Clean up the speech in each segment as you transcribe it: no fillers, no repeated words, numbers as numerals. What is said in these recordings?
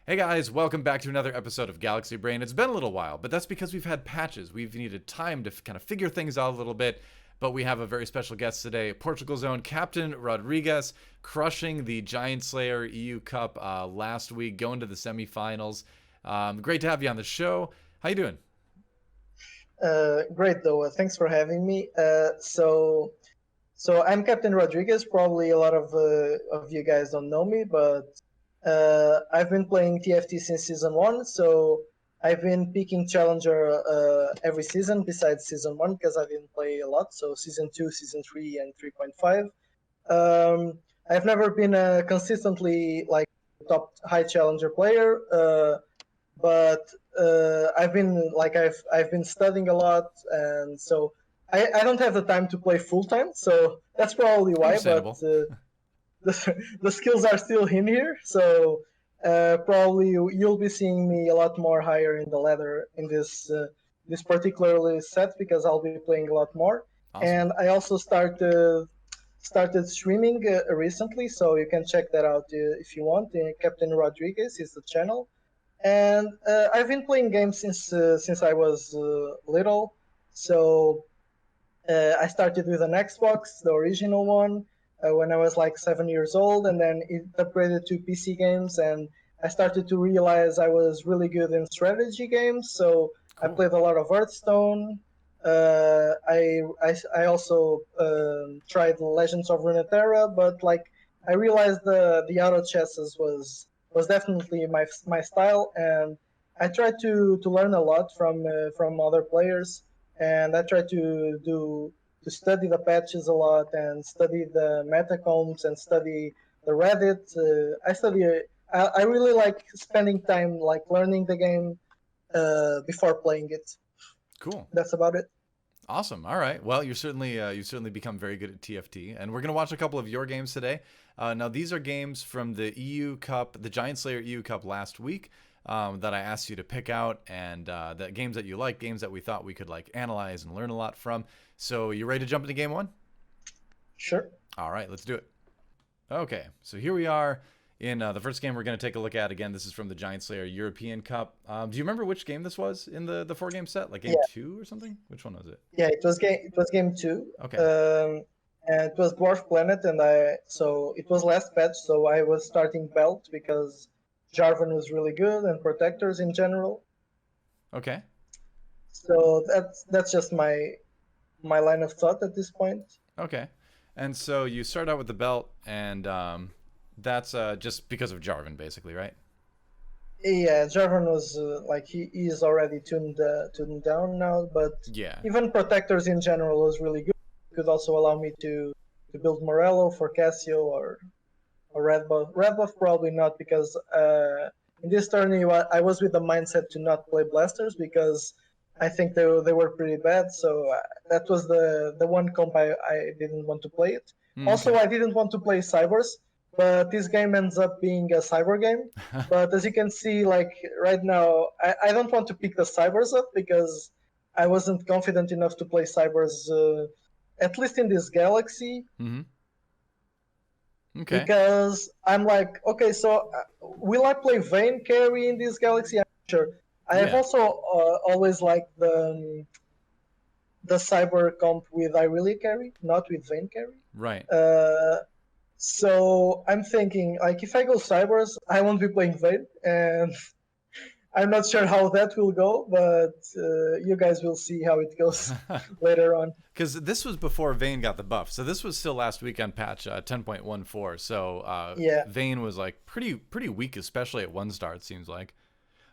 Hey guys, welcome back to another episode of Galaxy Brain. It's been a little while, but that's because we've had patches. We've needed time to kind of figure things out a little bit, but we have a very special guest today, Portugal's own Captain Rodrigues, crushing the Giantslayer EU Cup last week, going to the semi-finals. Great to have you on the show. How you doing? Great, though. Thanks for having me. So I'm Captain Rodrigues. Probably a lot of you guys don't know me, but I've been playing TFT since season one. So I've been picking challenger every season besides season one because I didn't play a lot. So season two, season three, and 3.5. I've never been a consistently like top high challenger player. But I've been studying a lot, and so I don't have the time to play full time. So that's probably why. But Understandable. the skills are still in here. So probably you'll be seeing me a lot more higher in the ladder in this particularly set because I'll be playing a lot more. Awesome. And I also started streaming recently, so you can check that out if you want. Captain Rodrigues is the channel, and I've been playing games since I was little. So I started with an Xbox, the original one, when I was like 7 years old, and then it upgraded to PC games, and I started to realize I was really good in strategy games. So I Cool. played a lot of Hearthstone. I also tried Legends of Runeterra, but like I realized the auto chesses was definitely my style, and I tried to learn a lot from other players, and I tried to study the patches a lot and study the metacombs and study the Reddit. I really like spending time like learning the game before playing it. Cool. That's about it. Awesome. All right. Well, you've certainly become very good at TFT, and we're gonna watch a couple of your games today. Now, these are games from the EU Cup, the Giantslayer EU Cup last week, that I asked you to pick out, and the games that you like, games that we thought we could like analyze and learn a lot from. So, you ready to jump into game one? Sure. All right, let's do it. Okay, so here we are in the first game we're going to take a look at. Again, this is from the Giantslayer European Cup. Do you remember which game this was in the four game set? Like game Yeah, two or something? Which one was it? yeah. It was game two. Okay. And it was Dwarf Planet, and it was last patch, so I was starting Belt because Jarvan was really good and protectors in general. Okay. So that's just my line of thought at this point. Okay. And so you start out with the belt, and that's just because of Jarvan, basically, right? Yeah, Jarvan was like he is already tuned down now, but Yeah. even protectors in general was really good. Could also allow me to build Morello for Cassio or Red Buff. Red Buff probably not because in this tourney I was with the mindset to not play blasters because I think they were pretty bad. So that was the one comp I didn't want to play it. Also, Okay. I didn't want to play Cybers, but this game ends up being a Cyber game. But as you can see, like right now, I don't want to pick the Cybers up because I wasn't confident enough to play Cybers, at least in this Galaxy, Mm-hmm. Okay. because I'm like, okay, so will I play Vayne carry in this Galaxy? I'm not sure. I have Yeah. also always liked the Cyber comp with Irelia carry, not with Vayne carry. Right. Uh, so I'm thinking, like, if I go Cybers, I won't be playing Vayne, and I'm not sure how that will go, but you guys will see how it goes later on. Because this was before Vayne got the buff, so this was still last week on patch 10.14. So Yeah, Vayne was like pretty weak, especially at one star. It seems like.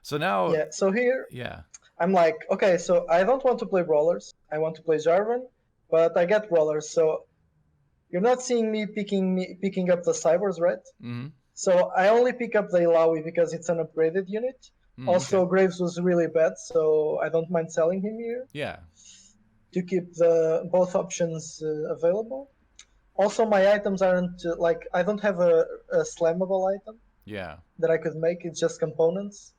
So now, yeah. So here yeah, I'm like, okay, so I don't want to play brawlers. I want to play Jarvan, but I get brawlers. So you're not seeing me picking up the Cybers, right? mm-hmm. So I only pick up the Ilawi because it's an upgraded unit. Okay, Also, Graves was really bad, so I don't mind selling him here yeah, to keep the both options available. Also, my items aren't like I don't have a slammable item yeah. that I could make. It's just components.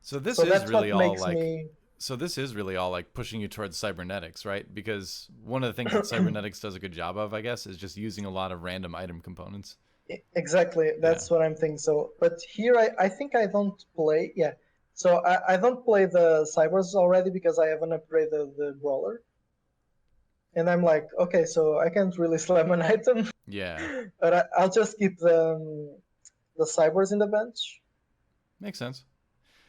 So this So is that's really what all makes like, me. so this is really all like pushing you towards cybernetics, right? Because one of the things that cybernetics does a good job of, I guess, is just using a lot of random item components. Exactly, Yeah. that's what I'm thinking. So, but here I think I don't play. Yeah, so I don't play the cybers already because I haven't upgraded the brawler, and I'm like, okay, so I can't really slam an item, Yeah. but I'll just keep the cybers in the bench. Makes sense.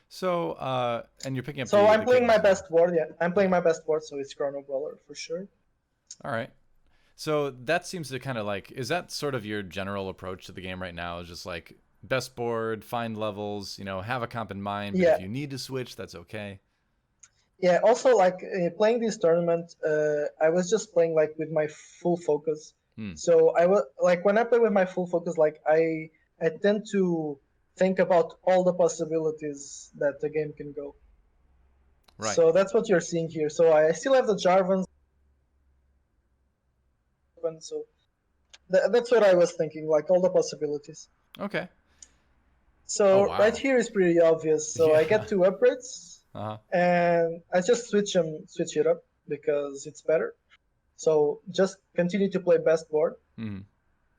So, and you're picking up So I'm the kit playing as my well. best board. Yeah, I'm playing Yeah. my best board, so it's Chrono Brawler for sure. All right. So that seems to kind of like, is that sort of your general approach to the game right now? Is just like best board, find levels, have a comp in mind, but if Yeah, you need to switch, that's okay. yeah. Also, like playing this tournament, I was just playing like with my full focus. Hmm. So I was like when I play with my full focus, like I tend to think about all the possibilities that the game can go. Right. So that's what you're seeing here. So I still have the Jarvans open. So that's what I was thinking, like all the possibilities. Okay. Oh, So right wow. here is pretty obvious. So I Yeah. get two upgrades, Uh-huh. and I just switch it up because it's better. So just continue to play best board. Hmm.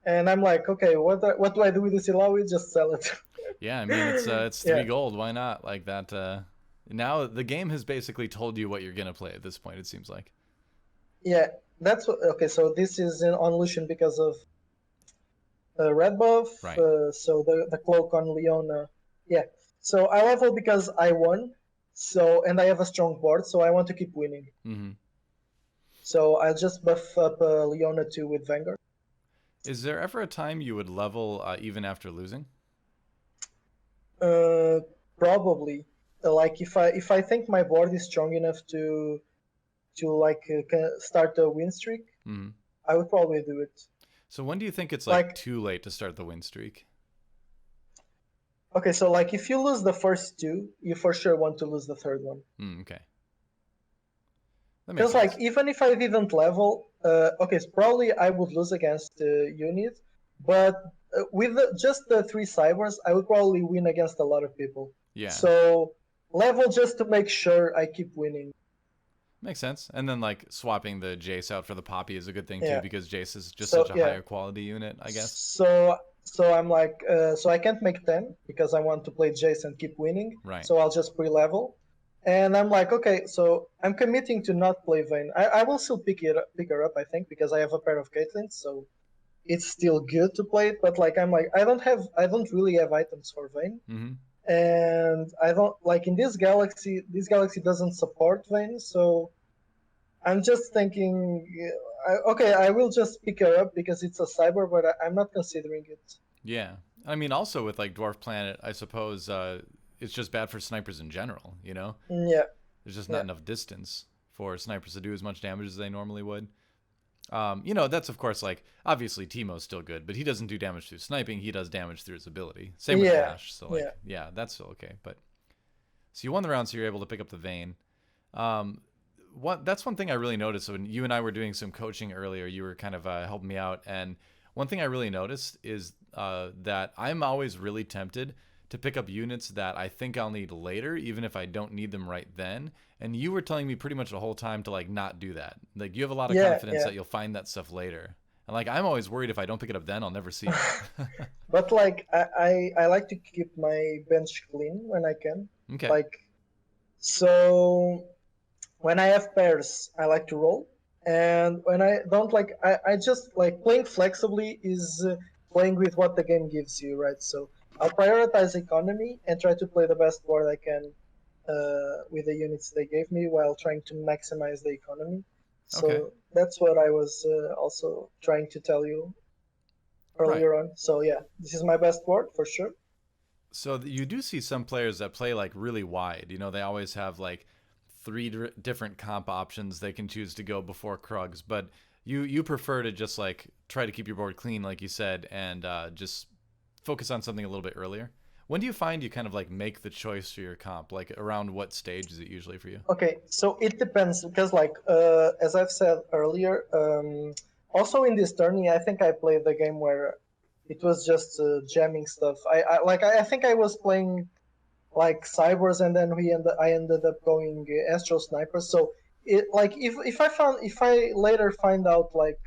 And I'm like, okay, what do I do with this Ilawi? Just sell it. Yeah, I mean it's Yeah, 3 gold. Why not? Like that. Now the game has basically told you what you're gonna play at this point. It seems like. yeah. That's what. Okay, so this is on Lucian because of red buff. Right. So the cloak on Leona. Yeah. So I level because I won. So and I have a strong board, so I want to keep winning. Hmm. So I just buff up Leona 2 with Vanguard. Is there ever a time you would level even after losing? Uh, Probably. Like if I think my board is strong enough to like start a win streak, Hmm. I would probably do it. So when do you think it's like Like too late to start the win streak? okay, so like if you lose the first two, you for sure want to lose the third one. Okay, that makes Because like sense. even if I didn't level, okay, so probably I would lose against unit, but with just the three cybers, I would probably win against a lot of people. Yeah, So level just to make sure I keep winning. makes sense. And then like swapping the Jace out for the Poppy is a good thing too Yeah. because Jace is just So such a yeah. higher quality unit, I guess. So I'm like, so I can't make 10 because I want to play Jace and keep winning. Right. So I'll just pre-level. And I'm like, okay, so I'm committing to not play Vayne. I will still pick her up, I think, because I have a pair of Caitlyn, so it's still good to play it. But like, I'm like, I don't really have items for Vayne, Mm-hmm. and I don't like in this galaxy. This galaxy doesn't support Vayne, so I'm just thinking, okay, I will just pick her up because it's a cyber, but I'm not considering it. Yeah. I mean, also with like Dwarf Planet, I suppose it's just bad for snipers in general. Yeah, There's just not yeah, enough distance for snipers to do as much damage as they normally would. That's of course like obviously Teemo's still good, but he doesn't do damage through sniping. He does damage through his ability. Same with yeah, Ashe. So yeah. like, yeah, that's still okay. But so you won the round, so you're able to pick up the Vayne. Um, that's one thing I really noticed. So when you and I were doing some coaching earlier, you were kind of helping me out, and one thing I really noticed is that I'm always really tempted to pick up units that I think I'll need later, even if I don't need them right then. And you were telling me pretty much the whole time to like not do that. Like you have a lot of Yeah, confidence yeah. that you'll find that stuff later. And like I'm always worried if I don't pick it up then, I'll never see it. But like I like to keep my bench clean when I can. Okay. Like so when I have pairs, I like to roll. And when I don't like I just like playing flexibly is playing with what the game gives you, right? So I'll prioritize economy and try to play the best board I can with the units they gave me while trying to maximize the economy. Okay. So that's what I was also trying to tell you Right. earlier on. So yeah, this is my best board for sure. So you do see some players that play like really wide. They always have like three different comp options they can choose to go before Krugs, but you prefer to just like try to keep your board clean, like you said, and just focus on something a little bit earlier. When do you find you kind of like make the choice for your comp? Like around what stage is it usually for you? Okay, so it depends because like as I've said earlier, also in this tourney, I think I played the game where it was just jamming stuff. I think I was playing like cybers and then I ended up going astro snipers. So it like if I later find out like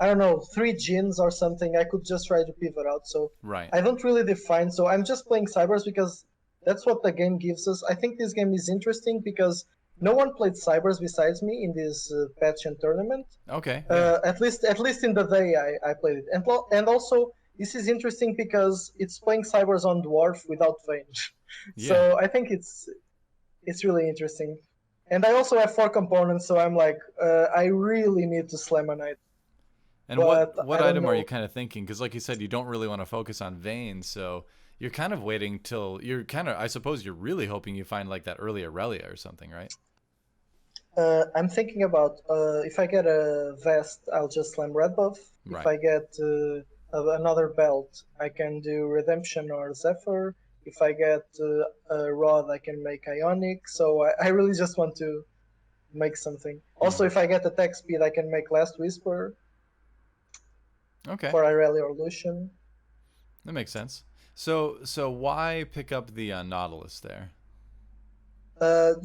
I don't know, 3 gens or something, I could just try to pivot out. So Right. I don't really define. So I'm just playing Cybers because that's what the game gives us. I think this game is interesting because no one played Cybers besides me in this patch and tournament. Okay. Yeah. At least in the day I played it, and also this is interesting because it's playing Cybers on Dwarf without Vayne. Yeah. So I think it's really interesting. And I also have 4 components, so I'm like, I really need to slam a knight, And but what I don't item are you know. kind of thinking? Because like you said, you don't really want to focus on Vayne, so you're kind of waiting till you're kind of. I suppose you're really hoping you find like that early Aurelia or something, right? I'm thinking about if I get a vest, I'll just slam red buff. If Right. I get another belt, I can do redemption or zephyr. If I get a rod, I can make ionic. So I really just want to make something. Also, Hmm. if I get attack speed, I can make last whisper Okay, for Irelia or Lucian. that makes sense. So why pick up the Nautilus there?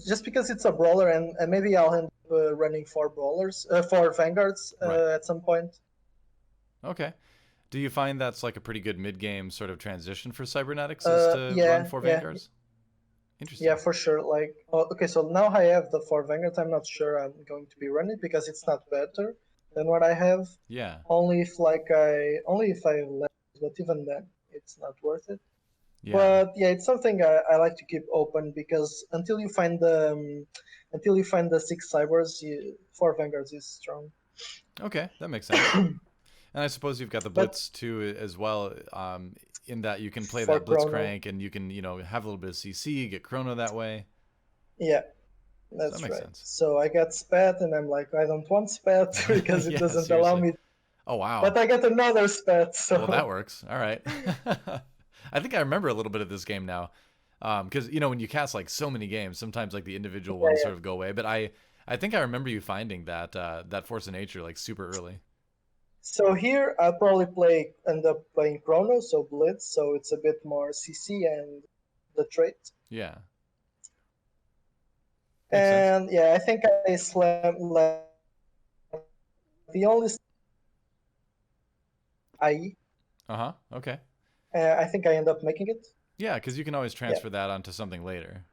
Just because it's a brawler, and maybe I'll end up running 4 brawlers, 4 vanguards Right. at some point. Okay. Do you find that's like a pretty good mid-game sort of transition for cybernetics is to run Yeah, four yeah, vanguards? yeah, Interesting. for sure. Like, oh, okay, so now I have the 4 vanguards. I'm not sure I'm going to be running because it's not better than what I have. Yeah. Only if I left, but even then, it's not worth it. Yeah. But yeah, it's something I like to keep open because until you find the 6 cybers, 4 vanguards is strong. Okay, that makes sense. And I suppose you've got the But blitz too as well. In that you can play for that blitz chrono, crank and you can have a little bit of CC, get chrono that way. yeah, So that that's makes right. sense. So I got spat, and I'm like, I don't want spat because it Yeah, doesn't allow seriously. me. Oh wow. But I got another spat, Well, that so works. All right. I think I remember a little bit of this game now, because when you cast like so many games, sometimes like the individual yeah, ones yeah. sort of go away. But I think I remember you finding that force of nature like super early. So here I'll probably end up playing chrono, so blitz, so it's a bit more CC and the trait. Yeah, makes sense. And yeah, I think I slam like the only IE. Uh huh. Okay. I think I end up making it. Yeah, because you can always Yeah, transfer that onto something later.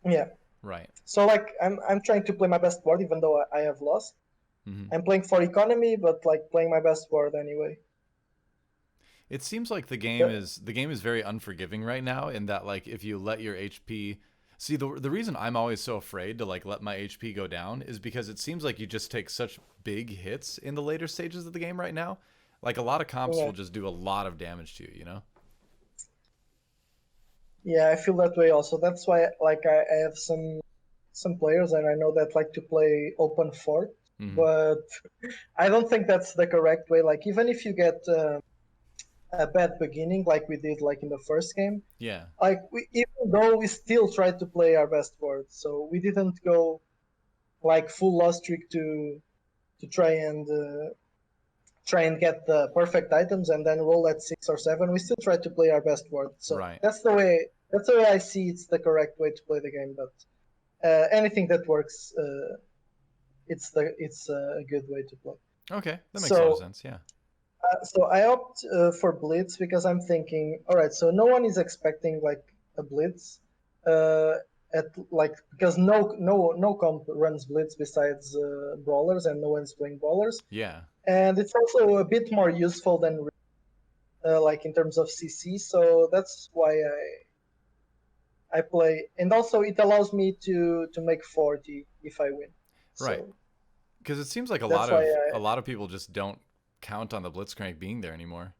yeah. Right. So like I'm trying to play my best board even though I have lost. Hmm. I'm playing for economy, but like playing my best board anyway. It seems like Yeah, the game is very unforgiving right now in that like if you let your HP. See, the reason I'm always so afraid to like let my HP go down is because it seems like you just take such big hits in the later stages of the game right now. Like a lot of comps yeah, will just do a lot of damage to you. yeah. I feel that way also. That's why like I have some players and I know that like to play open fort, Hmm. but I don't think that's the correct way. Like even if you get a bad beginning, like we did like in the first game, Yeah. like even though we still tried to play our best board, so we didn't go like full loss streak to try and get the perfect items and then roll at 6 or 7. We still try to play our best board. So Right. that's the way I see it's the correct way to play the game. But anything that works, it's a good way to play. Okay, that makes a lot of So sense. Yeah. so I opt for blitz because I'm thinking, all right, so no one is expecting like a blitz, uh, at like because no comp runs blitz besides brawlers and no one's playing brawlers, Yeah. and it's also a bit more useful than like in terms of CC. So that's why I play, and also it allows me to make 40 if I win. Right. So Because it seems like a that's lot why of I a lot of people just don't count on the Blitzcrank being there anymore,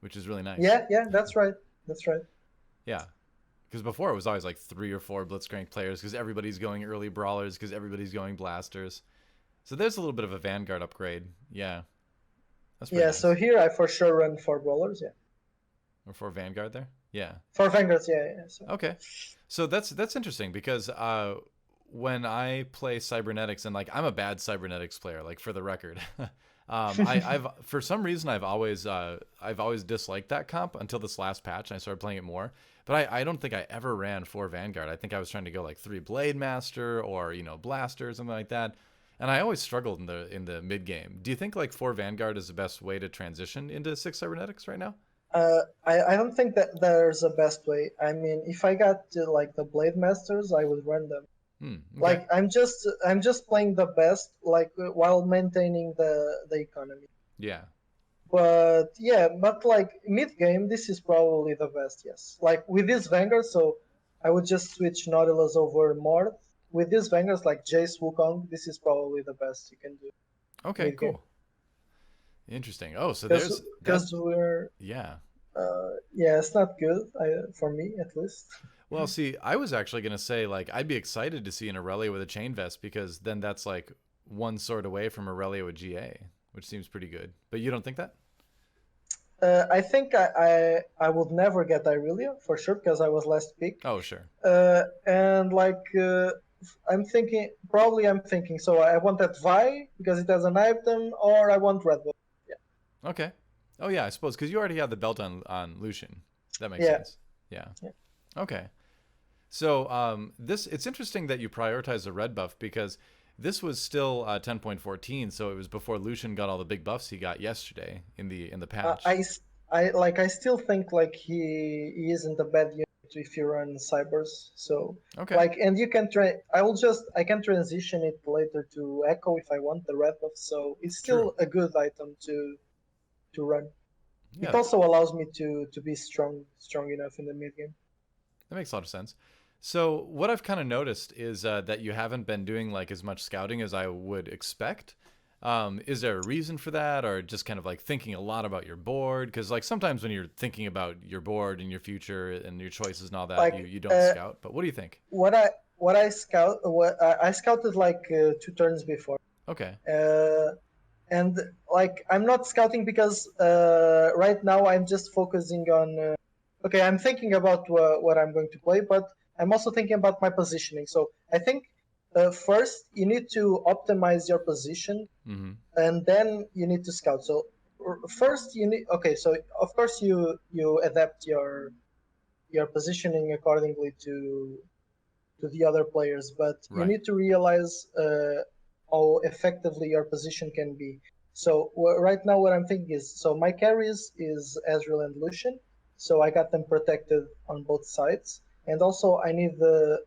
which is really nice. yeah, that's right, that's right. Yeah. Because before it was always like 3 or 4 Blitzcrank players because everybody's going early brawlers because everybody's going blasters. So there's a little bit of a Vanguard upgrade. Yeah, that's pretty Yeah, so nice. here I for sure run 4 brawlers. Yeah. Or for Vanguard there. Yeah. For Vanguards, yeah, yeah. So Okay. So that's interesting because when I play cybernetics and like I'm a bad cybernetics player, like for the record. I've for some reason I've always disliked that comp until this last patch and I started playing it more. But I don't think I ever ran 4 Vanguard. I think I was trying to go like 3 Blade Master or Blaster or something like that. And I always struggled in the mid game. Do you think like 4 Vanguard is the best way to transition into 6 Cybernetics right now? I don't think that there's a best way. I mean, if I got to, like the Blade Masters, I would run them. Okay. Like I'm just playing the best, like while maintaining the economy. Yeah. But yeah, but like mid game, this is probably the best. Yes, like with this Vanguard, so I would just switch Nautilus over Morph. With this Vanguards like Jace Wukong, this is probably the best you can do Okay, mid game. cool. Interesting. Oh, so Because there's that. because we're Yeah. yeah, it's not good for me at least. Well, see, I was actually going to say, like, I'd be excited to see an Aurelia with a chain vest because then that's like one sword away from Aurelia with GA, which seems pretty good. But you don't think that? I think I would never get Irelia for sure because I was last pick. Oh, sure. And like I'm thinking. So I want that Vi because it has an item, or I want Red Bull. Yeah. Okay. Oh, yeah, I suppose because you already had the belt on Lucian. That makes Yeah. sense. Yeah. Yeah. Okay. So this it's interesting that you prioritize the red buff because this was still 10.14, so it was before Lucian got all the big buffs he got yesterday in the Uh, patch. I s- I still think like he isn't a bad unit if you run Cybers. So Okay. like, and you can I can transition it later to Echo if I want the red buff. So it's True. still a good item to run. It Yeah, also allows me to be strong enough in the mid game. that makes a lot of sense. So what I've kind of noticed is that you haven't been doing like as much scouting as I would expect. Is there a reason for that, or just kind of like thinking a lot about your board? Because like sometimes when you're thinking about your board and your future and your choices and all that, Like you don't scout. But what do you think? what I scouted like 2 turns before. Okay. Uh, and like I'm not scouting because right now I'm just focusing on okay, I'm thinking about what I'm going to play, but I'm also thinking about my positioning. So I think first you need to optimize your position, Mm-hmm. and then you need to scout. So first you need okay, so of course you adapt your positioning accordingly to the other players, but you Right. need to realize how effectively your position can be. So right now, what I'm thinking is, so my carries is Ezreal and Lucian, so I got them protected on both sides, and also I need the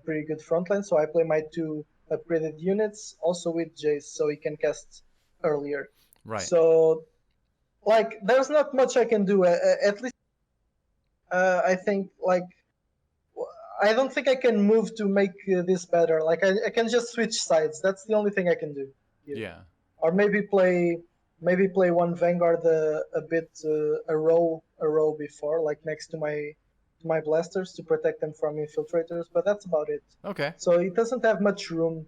pretty good frontline, so I play my 2 upgraded units also with Jace, so he can cast earlier. Right. So like, there's not much I can do. At least I think like I don't think I can move to make this better. Like I can just switch sides. That's the only thing I can do here. Yeah. Or maybe play one Vanguard a bit a row before, like next to my blasters to protect them from infiltrators. But that's about it. Okay. So it doesn't have much room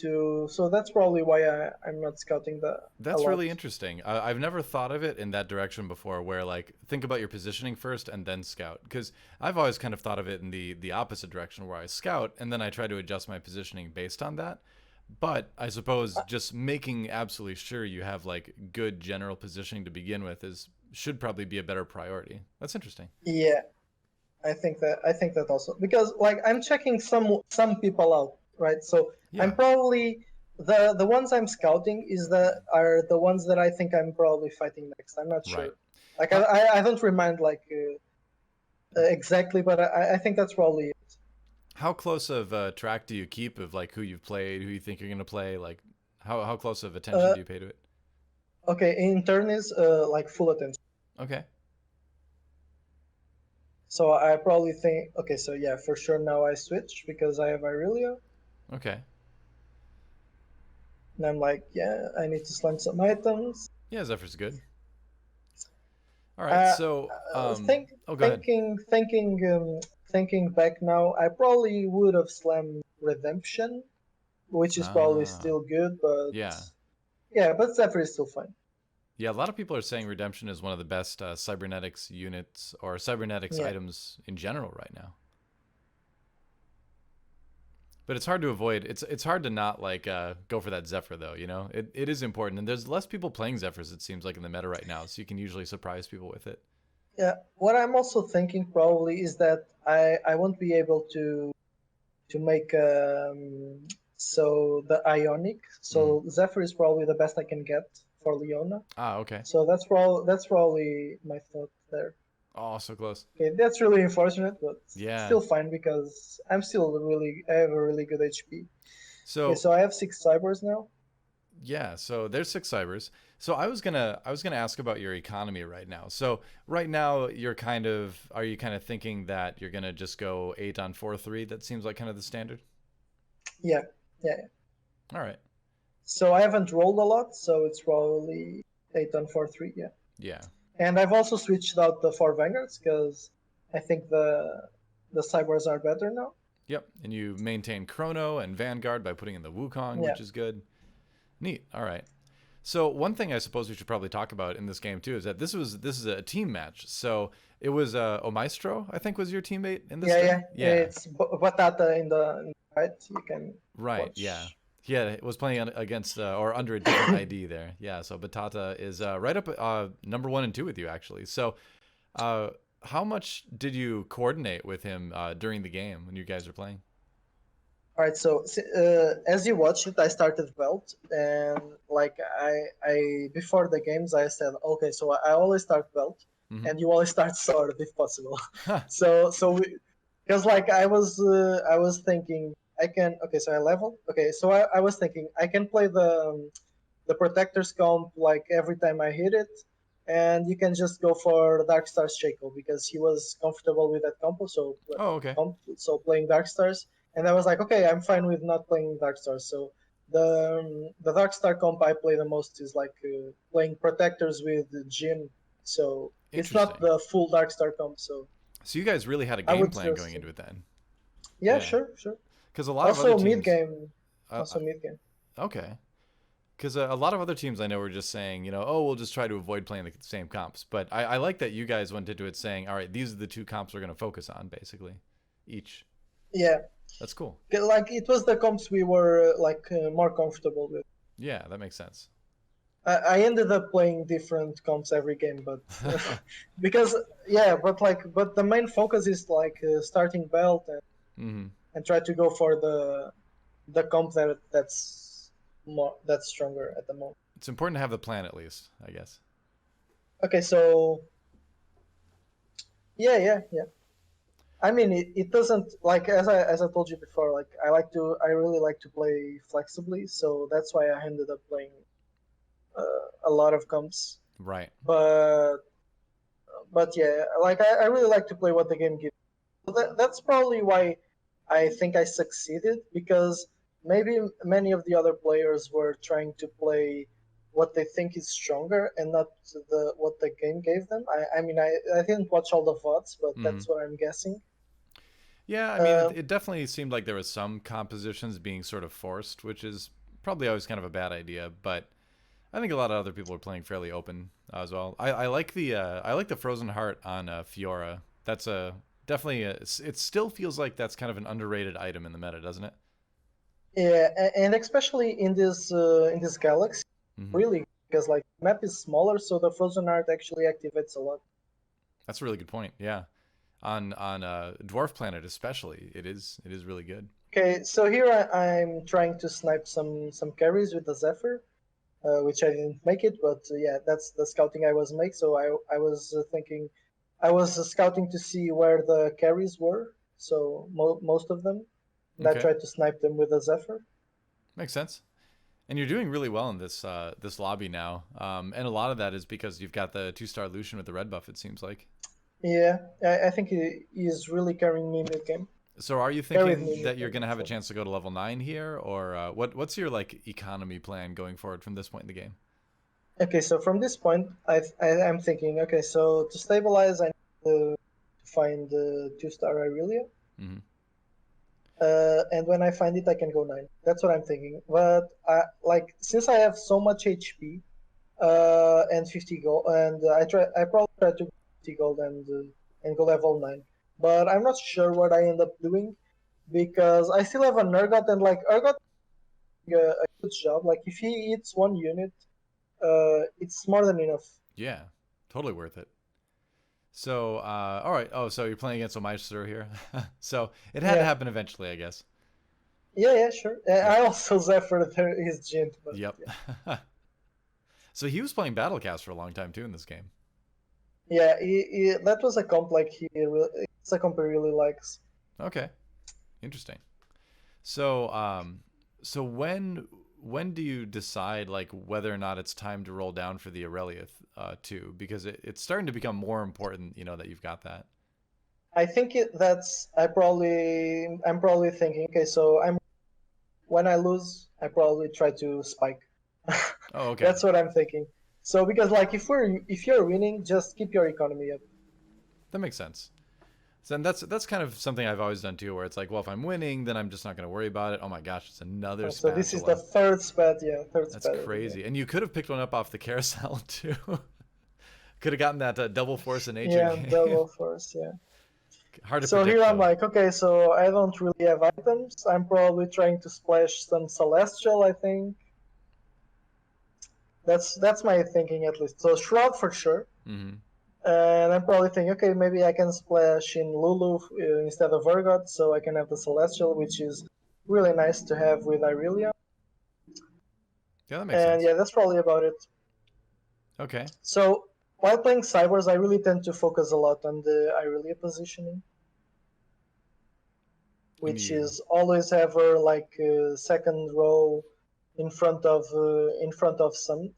to. So that's probably why I'm not scouting a That's lot. really interesting. I've never thought of it in that direction before, where like think about your positioning first and then scout. Because I've always kind of thought of it in the opposite direction, where I scout and then I try to adjust my positioning based on that. But I suppose just making absolutely sure you have like good general positioning to begin with is should probably be a better priority. That's interesting. Yeah, I think that also because like I'm checking some people out, right? So I'm Yeah. probably the ones I'm scouting are the ones that I think I'm probably fighting next. I'm not Right. sure. Like How I don't remind like exactly, but I think that's probably it. how close of a track do you keep of like who you've played, who you think you're gonna play? Like how close of attention Uh, do you pay to it? okay, in turn is like full attention. Okay. So I probably think okay, so yeah, for sure now I switch because I have Irelia, Okay. and I'm like, yeah, I need to slam some items. Yeah, Zephyr's good. All right. Uh, So, think oh, go ahead. thinking back now, I probably would have slammed Redemption, which is probably Ah, still good, but yeah. yeah, but Zephyr is still fine. Yeah, a lot of people are saying Redemption is one of the best cybernetics units or cybernetics Yeah, items in general right now. But it's hard to avoid. It's hard to not like go for that Zephyr though. You know, it is important, and there's less people playing Zephyrs. It seems like in the meta right now, so you can usually surprise people with it. yeah. What I'm also thinking probably is that I won't be able to make so the Ionic. Hmm. So Zephyr is probably the best I can get for Leona. Ah, okay. So that's probably my thought there. Oh, so close. Okay, that's really unfortunate, but Yeah. still fine because I have a really good HP. Okay, So so I have 6 cybers now. yeah, so there's 6 cybers. So I was gonna ask about your economy right now. So right now are you kind of thinking that you're gonna just go 8 on 4-3? That seems like kind of the standard. Yeah, yeah. All right. So I haven't rolled a lot, so it's probably 8 on 4-3. Yeah, Yeah. and I've also switched out the 4 vanguards because I think the cybers are better now. Yep. And you maintain Chrono and Vanguard by putting in the Wukong, Yeah. which is good. Neat. All right. So one thing I suppose we should probably talk about in this game too is that this is a team match. So it was Omaestro, I think, was your teammate in this Yeah, thing. yeah. Yeah. It's Batata in the right. You can Right. Yeah. watch. Yeah, was playing against or under a different ID there. Yeah, so Batata is right up number 1 and 2 with you actually. So, uh, how much did you coordinate with him during the game when you guys were playing? All right. So as you watch it, I started belt, and like I before the games, I said, okay, so I always start belt, Mm-hmm. and you always start sword if possible. Huh. So because like I was thinking I can okay, so I level okay, so I was thinking I can play the protector's comp like every time I hit it, and you can just go for Dark Stars Shackle because he was comfortable with that combo. Oh, okay. So playing Dark Stars, and I was like, okay, I'm fine with not playing Dark Stars. So the Dark Star comp I play the most is like playing protectors with Jin. So it's not Interesting. the full Dark Star comp. So So you guys really had a I game would plan going just into it then. yeah, Yeah. sure, sure. Because a lot of other Also mid teams. game, Uh, uh, also mid game. okay. Because a lot of other teams I know were just saying, oh, we'll just try to avoid playing the same comps. But I like that you guys went into it saying, all right, these are the 2 comps we're going to focus on, basically, each. Yeah, That's cool. like it was the comps we were like more comfortable with. Yeah, that makes sense. I ended up playing different comps every game, but because yeah, but the main focus is like starting belt Hmm. and try to go for the comp that's stronger at the moment. It's important to have the plan at least, I guess. Okay, so yeah. I mean, it doesn't like as I told you before. Like I really like to play flexibly, so that's why I ended up playing a lot of comps. Right. But yeah, like I really like to play what the game gives. So that's probably why I think I succeeded because maybe many of the other players were trying to play what they think is stronger and not what the game gave them. I mean I didn't watch all the VODs, but Hmm. that's what I'm guessing. Yeah, I mean, Uh, it definitely seemed like there was some compositions being sort of forced, which is probably always kind of a bad idea. But I think a lot of other people are playing fairly open as well. I like the Frozen Heart on Fiora. That's a definitely it still feels like that's kind of an underrated item in the meta, doesn't it? yeah, and especially in this galaxy, Hmm. really because like map is smaller, so the frozen art actually activates a lot. That's a really good point. Yeah, on Dwarf Planet especially, it is really good. Okay, so here I'm trying to snipe some carries with the Zephyr, which I didn't make it, but yeah, that's the scouting I was make. So I was thinking, I was scouting to see where the carries were. So most of them, and I Okay, tried to snipe them with the Zephyr. makes sense. And you're doing really well in this lobby now. And a lot of that is because you've got the 2-star Lucian with the red buff. It seems like. Yeah, I think he is really carrying me mid game. So are you Carried thinking me mid that you're game gonna have a actually. chance to go to level 9 here, or what's your like economy plan going forward from this point in the game? Okay, so from this point, I'm thinking, okay, so to stabilize, I need to find the 2-star Irelia. Hmm. And when I find it, I can go 9. That's what I'm thinking. But like since I have so much HP and 50 gold, and I probably try to go 50 gold and go level 9. But I'm not sure what I end up doing because I still have a Urgot and like Urgot doing a good job. Like if he hits 1 unit, it's more than enough. Yeah, totally worth it. So all right. Oh, so you're playing against a Maestro here. So it had to Yeah, happen eventually, I guess. Yeah, sure. Yep. I also Zephyr his Giant, but Yep. yeah. So he was playing Battlecast for a long time too in this game. Yeah, that was a comp like it's a comp he really likes. Okay. Interesting. So, so when do you decide like whether or not it's time to roll down for the Aurelius too? Because it's starting to become more important, that you've got that. I think that's I'm probably thinking, okay, so I'm when I lose, I probably try to spike. Oh, okay. That's what I'm thinking. So because like if you're winning, just keep your economy up. That makes sense. So and that's kind of something I've always done too, where it's like, well, if I'm winning, then I'm just not going to worry about it. Oh my gosh, it's another So this is the spatula. third spat, yeah, third That's spat of the game. crazy. And you could have picked one up off the carousel too. Could have gotten that double force of nature Yeah, game. double force, yeah. Hard to So here predict I'm though. like, okay, so I don't really have items. I'm probably trying to splash some celestial, I think. That's my thinking at least. So Shroud for sure. Hmm. And I'm probably thinking, okay, maybe I can splash in Lulu instead of Urgot, so I can have the Celestial, which is really nice to have with Irelia. Yeah, that makes And sense. yeah, that's probably about it. Okay. So while playing Cybers, I really tend to focus a lot on the Irelia positioning, And which you, is always ever like second row in front of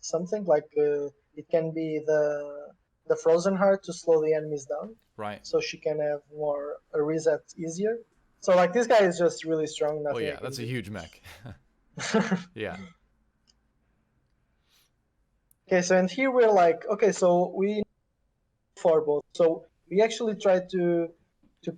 something like it can be the Frozen Heart to slow the enemies down, right. so she can have more a reset easier. So like this guy is just really strong. Well, Nothing I yeah, can that's a do. huge mech. Yeah. Okay, so and here we're like, okay, so we for both. So we actually try to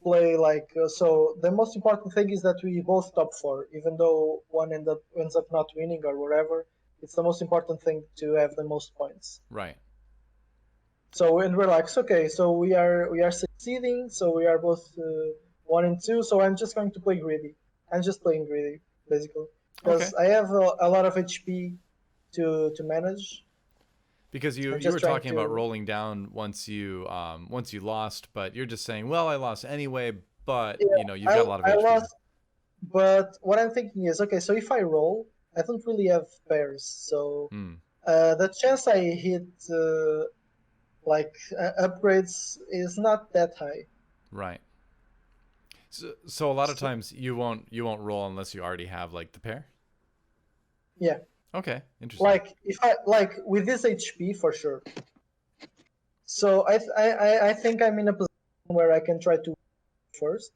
play like so. The most important thing is that we both top four, even though one ends up not winning or whatever. It's the most important thing to have the most points. Right. So and we're like, okay, so we are succeeding. So we are both 1 and 2. So I'm just going to play greedy. I'm just playing greedy basically Okay. because I have a lot of HP to manage. Because you I'm you just were trying talking about to rolling down once you lost, but you're just saying, well, I lost anyway, but yeah. you've got a lot of I HP. lost. But what I'm thinking is, okay, so if I roll, I don't really have pairs, so Hmm. the chance I hit like upgrades is not that high. Right. So a lot of So, times you won't roll unless you already have like the pair. yeah, Okay. Interesting. like if I like with this HP for sure. So I think I'm in a position where I can try to first.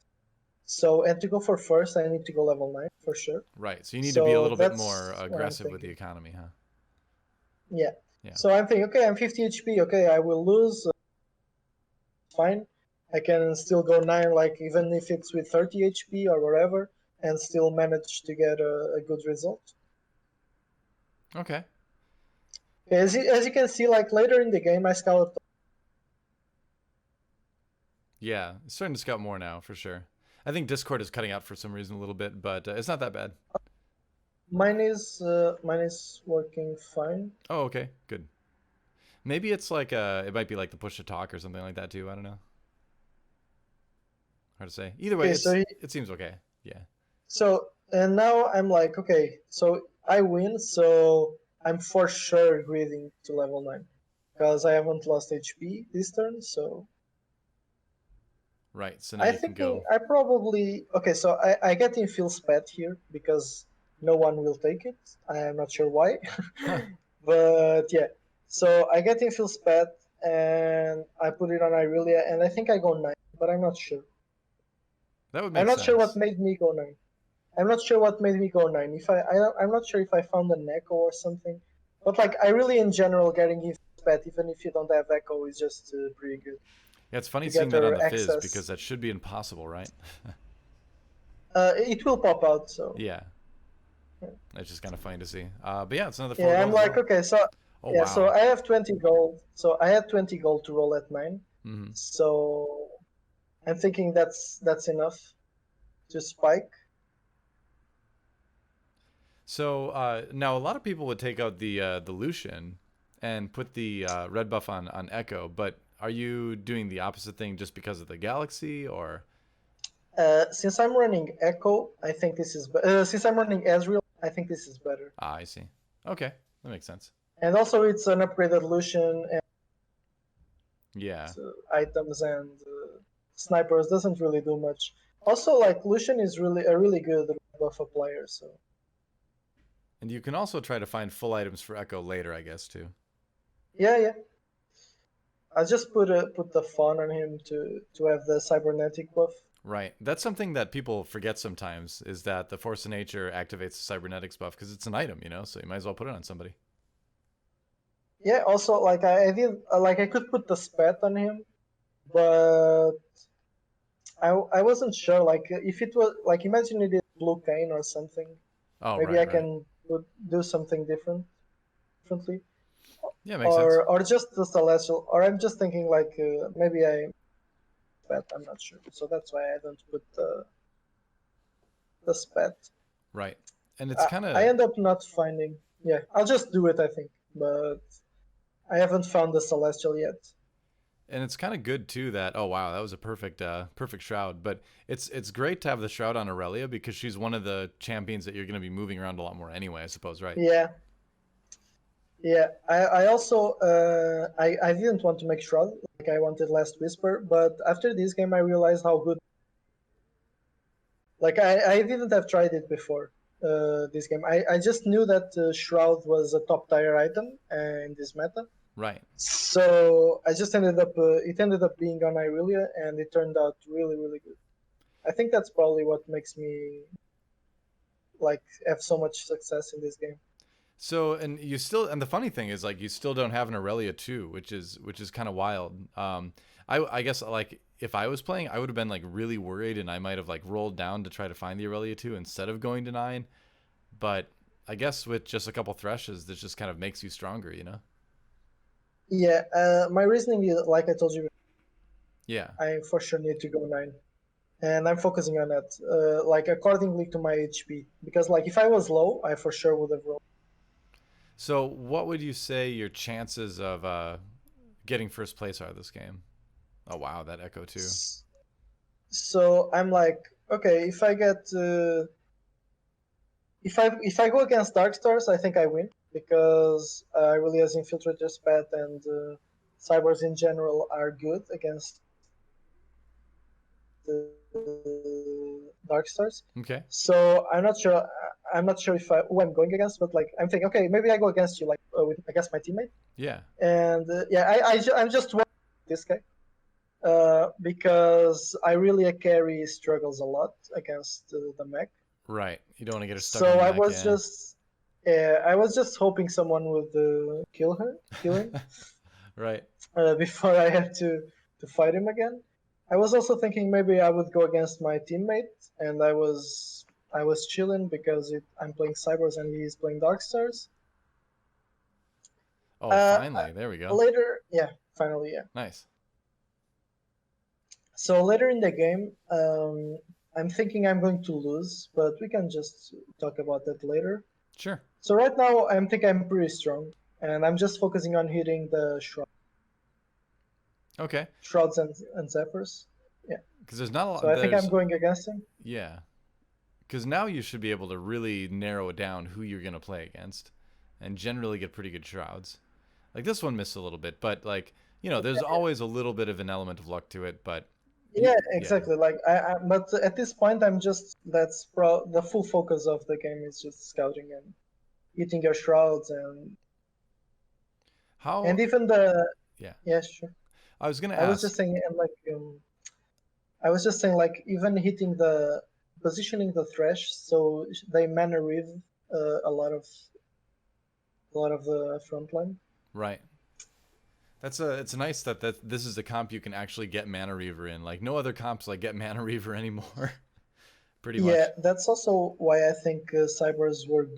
So and to go for first, I need to go level 9 for sure. Right. So you need to be a So little bit more that's what I'm aggressive with the thinking. economy, huh? Yeah. Yeah. So I'm thinking, okay, I'm 50 HP. Okay, I will lose. Fine. I can still go 9, like even if it's with 30 HP or whatever, and still manage to get a good result. Okay. As you can see, like later in the game, I scouted. Yeah. It's starting to scout more now for sure. I think Discord is cutting out for some reason a little bit, but it's not that bad. Mine is working fine. Oh, okay. Good. Maybe it's like it might be like the push to talk or something like that too. I don't know. Hard to say. Either way, Okay, so it seems okay. Yeah. so and now I'm like, okay, so I win, so I'm for sure grading to level 9 because I haven't lost HP this turn, so Right. So now I you can thinking go. I probably okay. So I get in Phil's pet here because no one will take it. I am not sure why, Huh. but yeah. So I get in Phil's pet and I put it on Irelia, and I think I go 9, but I'm not sure. That would I'm make not sure what sense. made me go 9. I'm not sure what made me go 9. If I'm not sure if I found an echo or something, but like I really in general getting in Phil's pet, even if you don't have echo, is just pretty good Yeah, it's funny to seeing get that on her the Fizz because access. that should be impossible, right? It will pop out, so. Yeah. It's just kind of funny to see. But yeah, it's another four Yeah, I'm gold as like, well. okay, so Oh yeah, so wow. I have 20 gold. So I had 20 gold to roll at 9. Hmm. So I'm thinking that's enough to spike. So now a lot of people would take out the Lucian and put the red buff on Echo, but are you doing the opposite thing just because of the Galaxy or? Since I'm running Echo, I think this is since I'm running Ezreal, I think this is better. Ah, I see. Okay, that makes sense. And also, it's an upgraded Lucian and Yeah. items and snipers doesn't really do much. Also, like Lucian is really a really good buff player. So And you can also try to find full items for Echo later, I guess, too. yeah. I just put the fawn on him to have the cybernetic buff. Right. That's something that people forget sometimes is that the Force of Nature activates the cybernetics buff because it's an item, you know, so you might as well put it on somebody. Yeah. Also, like I did, like I could put the spat on him, but I wasn't sure. Like if it was like imagine it is blue cane or something. Oh, Maybe I right, right. can do something differently, Yeah, makes sense. or just the celestial. Or I'm just thinking like maybe I spat. I'm not sure. So that's why I don't put the spat. Right. And it's kind I of, end up not finding. Yeah, I'll just do it. I think, but I haven't found the celestial yet. and it's kind of good too that, oh wow, that was a perfect shroud. But it's great to have the shroud on Aurelia because she's one of the champions that you're going to be moving around a lot more anyway, I suppose, right? Yeah, yeah. I also I didn't want to make shroud like I wanted last whisper, but after this game I realized how good. Like I didn't have tried it before this game. I just knew that shroud was a top tier item in this meta. Right. So I just ended up it ended up being on Irelia, and it turned out really good. I think that's probably what makes me like have so much success in this game. So and you still and the funny thing is like you still don't have an Aurelia too, which is kind of wild. I guess like if I was playing, I would have been like really worried, and I might have like rolled down to try to find the Aurelia 2 instead of going to 9. But I guess with just a couple threshes, this just kind of makes you stronger, you know? Yeah, my reasoning is like I told you, Yeah. I for sure need to go 9, and I'm focusing on that like accordingly to my HP, because like if I was low, I for sure would have rolled. So what would you say your chances of getting first place are this game? Oh wow, that Echo too. So I'm like, okay, if I get if I go against Dark Stars, I think I win because really as Infiltrator Spat and Cybers in general are good against Dark Stars. Okay. So I'm not sure. I'm not sure if who I'm going against, but like I'm thinking, okay, maybe I go against you, like with against my teammate. Yeah. And yeah, I'm just this guy because I really carry struggles a lot against the mech. Right. You don't want to get her stuck So on the I neck, was yeah. just I was just hoping someone would kill him Right. before I had to fight him again. I was also thinking maybe I would go against my teammate, and I was chilling because I'm playing Cybers and he's playing Darkstars. Oh, finally. There we go. Later, yeah, finally, yeah. Nice. So later in the game, I'm thinking I'm going to lose, but we can just talk about that later. Sure. So right now, I think I'm pretty strong, and I'm just focusing on hitting the Okay. shrouds and zephyrs. Yeah. Because there's not a So lot. I think I'm There's going against him. yeah. Because now you should be able to really narrow down who you're gonna play against, and generally get pretty good shrouds. Like this one missed a little bit, but like there's always a little bit of an element of luck to it. But Yeah, yeah. exactly. Like but at this point, that's the full focus of the game is just scouting and hitting your shrouds How? and even the Yeah. yeah, sure. I was gonna I was just ask. saying and like I was just saying like even hitting the positioning the thresh so they mana read a lot of the front line. Right. It's nice that this is a comp you can actually get Mana Reaver in. Like no other comps like get Mana Reaver anymore. Pretty Yeah, much. that's also why I think cybers were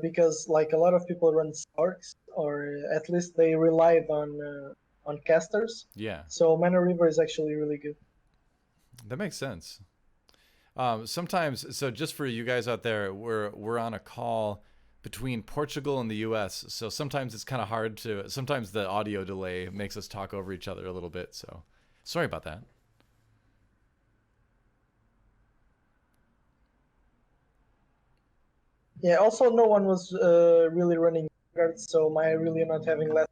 because like a lot of people run Sparks or at least they relied on casters. Yeah. So Mana Reaver is actually really good. That makes sense. Sometimes, so just for you guys out there, we're on a call between Portugal and the U.S. So sometimes it's kind of hard to. Sometimes the audio delay makes us talk over each other a little bit. So sorry about that. Yeah. Also, no one was really running guards, so my really not having less.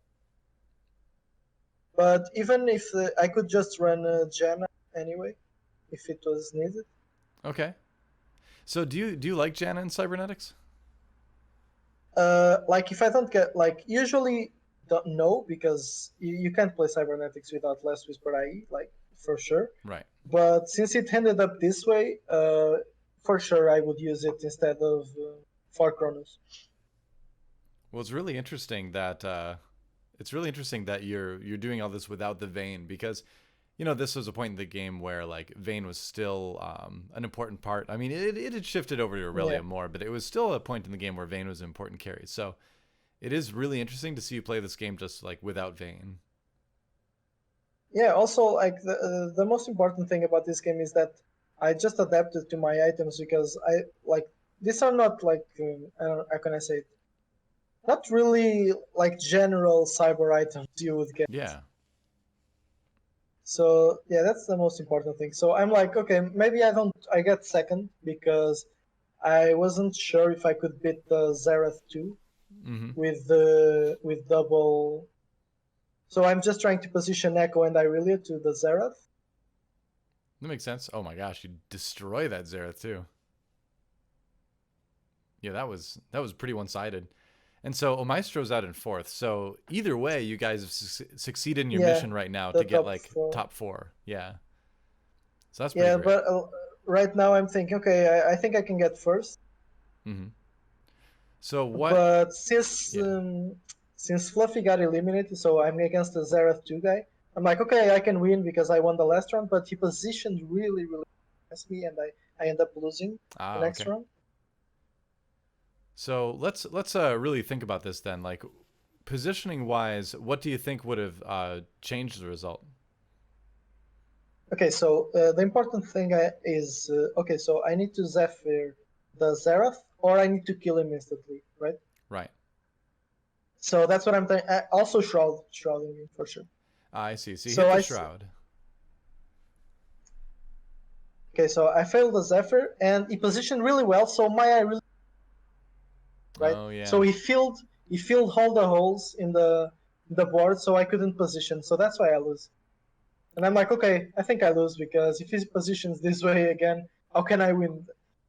But even if I could just run Janna anyway, if it was needed. Okay. So do you like Janna and cybernetics? Like if I don't get like usually don't know because you can't play cybernetics without less whisper IE, like for sure. Right. But since it ended up this way, for sure I would use it instead of for Chronos. Well, it's really interesting that you're doing all this without the Vayne because this was a point in the game where like Vayne was still an important part. I mean, it had shifted over to Aurelia Yeah. more, but it was still a point in the game where Vayne was an important carry. So it is really interesting to see you play this game just like without Vayne. Yeah. Also, like the most important thing about this game is that I just adapted to my items because I like these are not like I don't, how can I say it? Not really like general cyber items you would get. Yeah. So yeah, that's the most important thing. So I'm like, okay, maybe I get second because I wasn't sure if I could beat the Zerath 2 Mm-hmm. with double. So I'm just trying to position Echo and Irelia to the Zerath. That makes sense. Oh my gosh, you destroy that Xerath too. Yeah, that was pretty one-sided. And so Maestro's out in fourth. So either way, you guys have succeeded in your Yeah, mission right now the to get top like four. top four. Yeah. So that's pretty Yeah, great. but right now I'm thinking, okay, I think I can get first. Mm-hmm. So what? But Yeah. since Fluffy got eliminated, so I'm against the Zerath 2 guy. I'm like, okay, I can win because I won the last round, but he positioned really against me, and I end up losing the Ah, next okay. round. So let's really think about this then. Like positioning wise, what do you think would have changed the result? Okay, so the important thing is okay, so I need to Zephyr the Zerath, or I need to kill him instantly, right? Right. So that's what I'm thinking. Also shrouding him for sure. I see. So you hit So the shroud. okay, so I failed the Zephyr, and he positioned really well. So Maya really right. Oh So yeah. he filled all the holes in the board, so I couldn't position. So that's why I lose. And I'm like, okay, I think I lose because if he positions this way again, how can I win?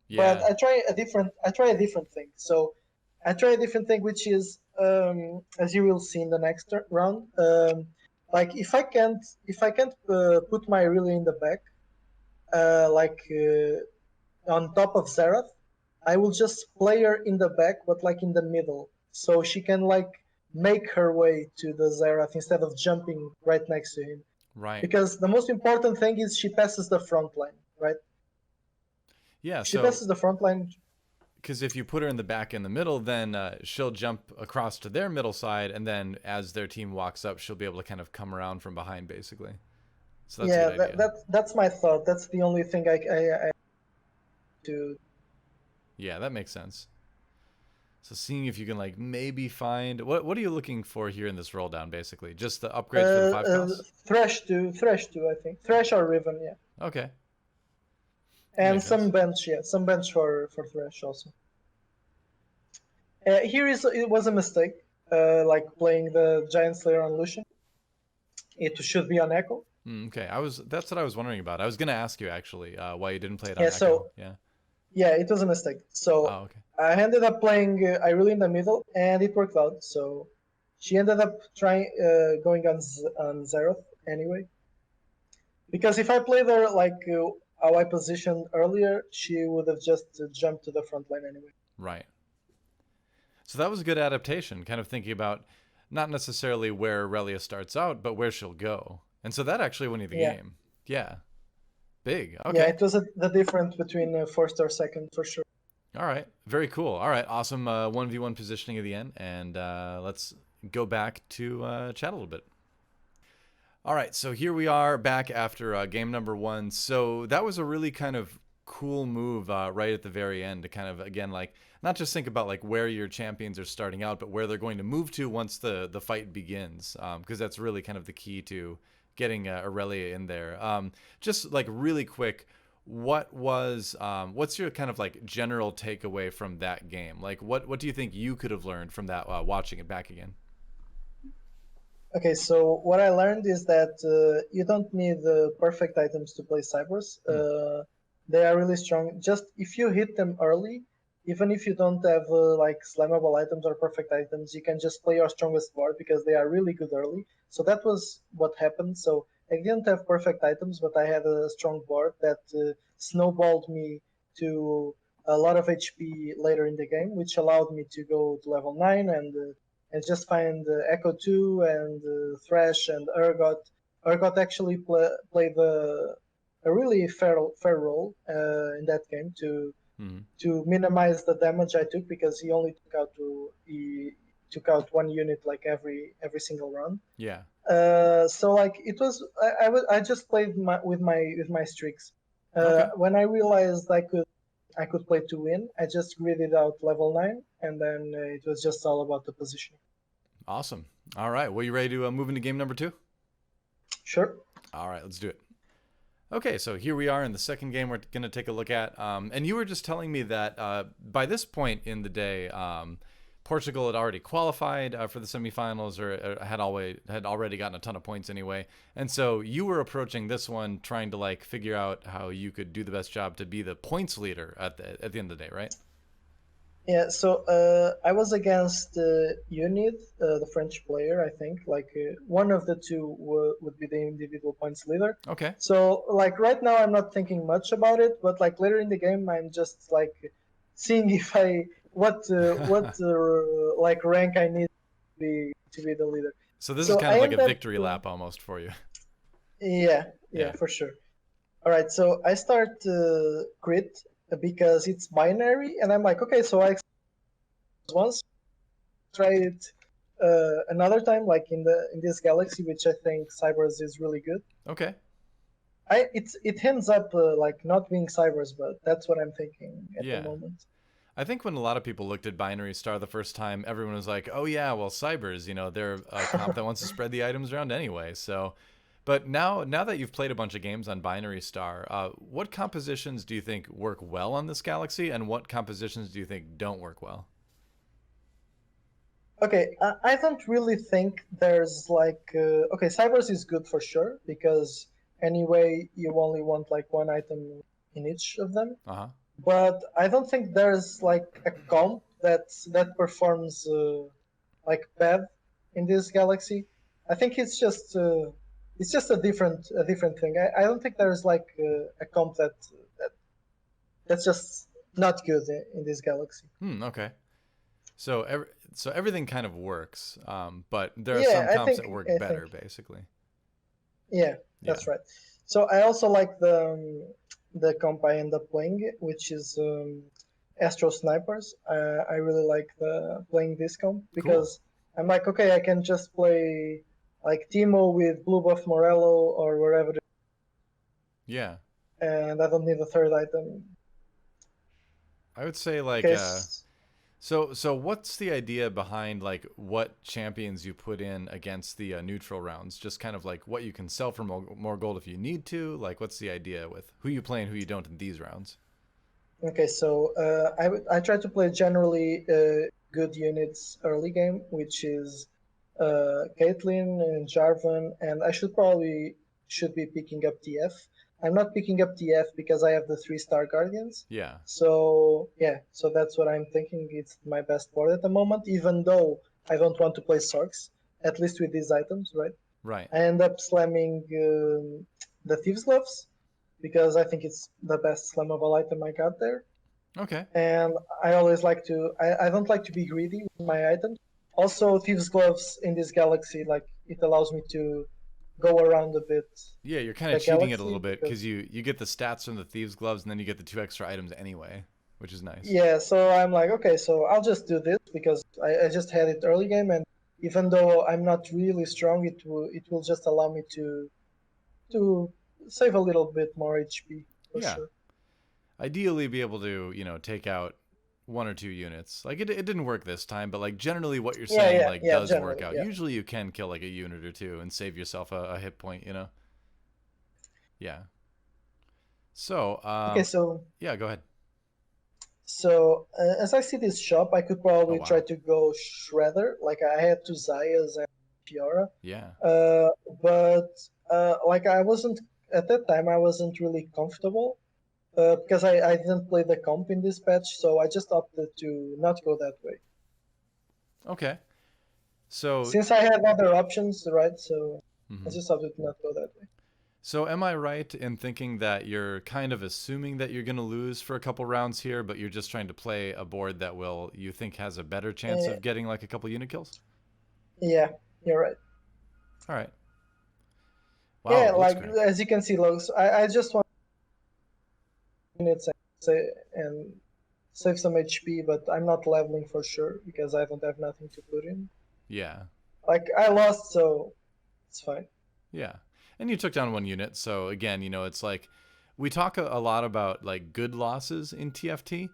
But Yeah. I try a different thing. So I try a different thing, which is as you will see in the next round. Like if I can't put my relay in the back, on top of Zerath, I will just play her in the back, but like in the middle, so she can like make her way to the Zerath instead of jumping right next to him. Right. Because the most important thing is she passes the front line, right? Yeah. She So passes the front line. because if you put her in the back in the middle, then she'll jump across to their middle side, and then as their team walks up, she'll be able to kind of come around from behind, basically. So that's a Yeah, good idea. that's my thought. That's the only thing I do. Yeah, that makes sense. So seeing if you can like maybe find what are you looking for here in this roll down, basically? Just the upgrades for the 5 costs? Thresh to I think Thresh or Riven, yeah, Okay, that and makes sense. some bench for Thresh also. Here is it was a mistake, like playing the Giantslayer on Lucian. It should be on Echo. Okay, that's what I was wondering about. I was gonna ask you actually why you didn't play it on Yeah, Echo. so Yeah. yeah, it was a mistake. So Oh, okay. I ended up playing Irelia in the middle, and it worked out. So she ended up trying going on Zerath anyway. Because if I played her like how I positioned earlier, she would have just jumped to the front line anyway. Right. So that was a good adaptation, kind of thinking about not necessarily where Aurelia starts out, but where she'll go. And so that actually won you the Yeah, game. Yeah. Big. yeah, Okay. it was the difference between first or second for sure. All right. Very cool. All right. Awesome 1v1 positioning at the end. And let's go back to chat a little bit. All right. So here we are back after game number 1. So that was a really kind of cool move right at the very end to kind of, again, like not just think about like where your champions are starting out, but where they're going to move to once the fight begins. Because that's really kind of the key to getting Aurelia in there. Just like really quick, what's your kind of like general takeaway from that game? Like what do you think you could have learned from that watching it back again? Okay, so what I learned is that you don't need the perfect items to play cybers. Hmm. They are really strong. Just if you hit them early, even if you don't have like slammable items or perfect items, you can just play your strongest board because they are really good early. So that was what happened. So I didn't have perfect items, but I had a strong board that snowballed me to a lot of HP later in the game, which allowed me to go to level 9 and just find Echo 2 and Thresh and Urgot. Urgot actually played a really fair role in that game Hmm. to minimize the damage I took because he took out one unit like every single run. Yeah. So like it was I just played with my streaks. Okay. When I realized I could play to win, I just gridded out level 9, and then it was just all about the positioning. Awesome. All right. Well, you ready to move into game number 2? Sure. All right, let's do it. Okay, so here we are in the second game we're going to take a look at. And you were just telling me that by this point in the day, Portugal had already qualified for the semifinals, or had already gotten a ton of points anyway. And so you were approaching this one trying to like figure out how you could do the best job to be the points leader at the end of the day, right? Yeah, so I was against Unit, the French player, I think. Like one of the two would be the individual points leader. Okay. So like right now, I'm not thinking much about it, but like later in the game, I'm just like seeing if I what like rank I need to be the leader. So this is So kind I of like a end up victory lap almost for you. yeah, Yeah. for sure. All right, so I start crit because it's binary, and I'm like, okay, so I once try it another time, like in this galaxy, which I think Cybers is really good. Okay. It ends up like not being Cybers, but that's what I'm thinking at the Yeah. moment. I think when a lot of people looked at Binary Star the first time, everyone was like, "Oh yeah, well, Cybers, they're a comp that wants to spread the items around anyway." So, but now that you've played a bunch of games on Binary Star, what compositions do you think work well on this galaxy, and what compositions do you think don't work well? Okay, I don't really think there's like okay, Cybers is good for sure because anyway you only want like one item in each of them. Uh huh. But I don't think there's like a comp that performs like bad in this galaxy. I think it's just a different thing. I don't think there's like a comp that that's just not good in this galaxy. Okay. So so everything kind of works, but there are some Yeah, comps that work I better, think basically. yeah, Yeah. that's right. So I also like the comp I end up playing, which is Astro Snipers. I really like the playing this comp Cool. because I'm like, okay, I can just play like Timo with Blue Buff Morello or wherever, Yeah. and I don't need a third item. I would say like Okay, so what's the idea behind like what champions you put in against the neutral rounds? Just kind of like what you can sell for more gold if you need to. Like what's the idea with who you play and who you don't in these rounds? okay, so I try to play generally good units early game, which is Caitlyn and Jarvan, and I should be picking up TF. I'm not picking up TF because I have the 3-star Guardians. Yeah. So yeah, so that's what I'm thinking. It's my best board at the moment, even though I don't want to play Sorks, at least with these items, right? Right. I end up slamming the Thieves Gloves because I think it's the best slammable item I got there. Okay. And I always like to, I don't like to be greedy with my items. Also, Thieves Gloves in this galaxy, like it allows me to go around a bit Yeah, you're kind of the cheating it a galaxy little bit because because you get the stats from the thieves gloves and then you get the 2 extra items anyway, which is nice. yeah, so I'm like, okay, so I'll just do this because I just had it early game, and even though I'm not really strong, it will just allow me to save a little bit more HP for Yeah. sure. Ideally be able to, take out 1 or 2 units. Like it didn't work this time, but like generally what you're saying like Yeah, does work generally, out. yeah. Usually you can kill like a unit or two and save yourself a hit point. Yeah. So, Okay, so yeah, go ahead. as I see this shop, I could Oh, probably try wow. to go Shredder. Like I had two Zayas and Fiora, Yeah. uh, but like I wasn't at that time. I wasn't really comfortable because I didn't play the comp in this patch, so I just opted to not go that way. Okay. So, Since I had other options, right? So I mhm. just opted to not go that way. So am I right in thinking that you're kind of assuming that you're going to lose for a couple rounds here, but you're just trying to play a board that will you think has a better chance Uh, of getting like a couple unit kills? yeah, you're right. All right. Wow, Yeah, like Blitzcrank. as you can see, logs. I just want units and and save some HP, but I'm not leveling for sure because I don't have nothing to put in. Yeah. Like I lost, so it's fine. Yeah. And you took down one unit, so again, it's like we talk a lot about like good losses in TFT,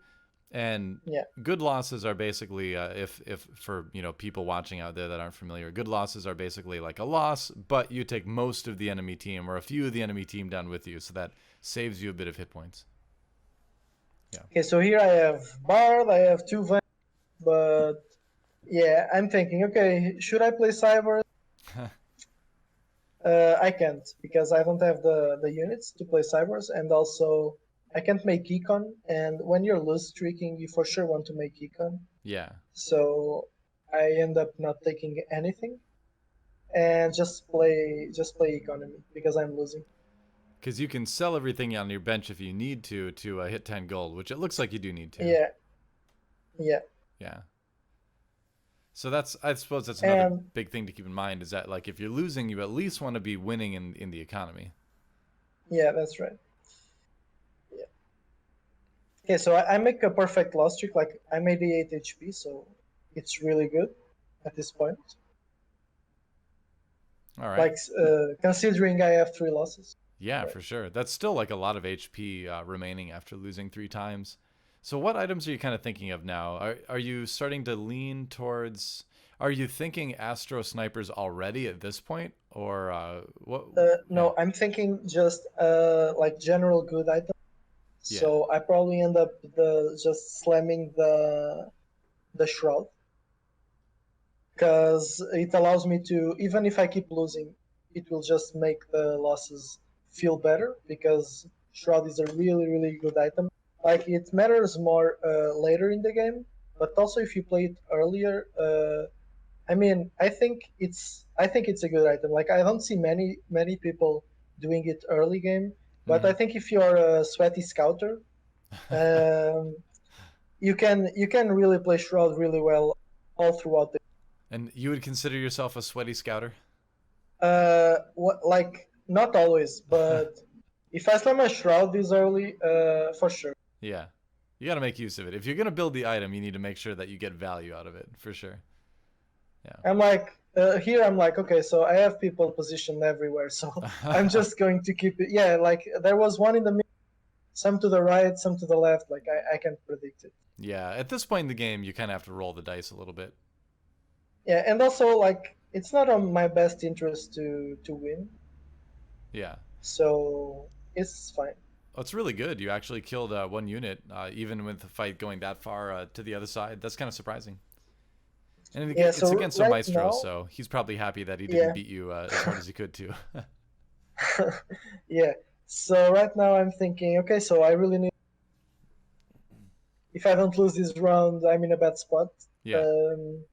and Yeah, good losses are basically if for people watching out there that aren't familiar, good losses are basically like a loss, but you take most of the enemy team or a few of the enemy team down with you, so that saves you a bit of hit points. Yeah. okay, so here I have Bard, I have two Vans, but yeah, I'm thinking, okay, should I play Cyber? I can't because I don't have the units to play Cybers, and also I can't make Econ. And when you're lose streaking, you for sure want to make Econ. Yeah. So I end up not taking anything and just play economy because I'm losing. Because you can sell everything on your bench if you need to hit 10 gold, which it looks like you do need to. Yeah, yeah, Yeah. So I suppose that's another and big thing to keep in mind is that like if you're losing, you at least want to be winning in the economy. yeah, that's right. Yeah. Okay, so I make a perfect loss streak. Like I'm 88 HP, so it's really good at this point. All right. Like considering I have three losses. Yeah, Right. for sure. That's still like a lot of HP remaining after losing 3 times. So what items are you kind of thinking of now? Are you starting to lean towards? Are you thinking Astro Snipers already at this point, or what? Yeah, No, I'm thinking just like general good items. yeah, So I probably end up just slamming the shroud because it allows me to, even if I keep losing, it will just make the losses feel better because shroud is a really really good item. Like it matters more later in the game, but also if you play it earlier, I mean, I think it's a good item. Like I don't see many people doing it early game, but I hmm think if you're a sweaty scouter, um, you can really play Shroud really well all throughout the. And you would consider yourself a sweaty scouter? What like not always, but if I slam a Shroud this early, for sure. Yeah, you got to make use of it. If you're gonna build the item, you need to make sure that you get value out of it for sure. I'm like here. I'm like okay, so I have people positioned everywhere, so I'm Yeah. just going to keep it. Yeah, like there was one in the middle, some to the right, some to the left. Like I can't predict it. Yeah, at this point in the game, you kind of have to roll the dice a little bit. Yeah, and also like it's not on my best interest to win, Yeah. so it's fine. Well, it's really good. You actually killed one unit, even with the fight going that far to the other side. That's kind of surprising. And Yeah, it's so against a right maestro, now, so he's probably happy that he didn't yeah, beat you as hard as he could too. yeah. So right now I'm thinking, okay, so I really need. If I don't lose this round, I'm in a bad spot. Yeah. Um,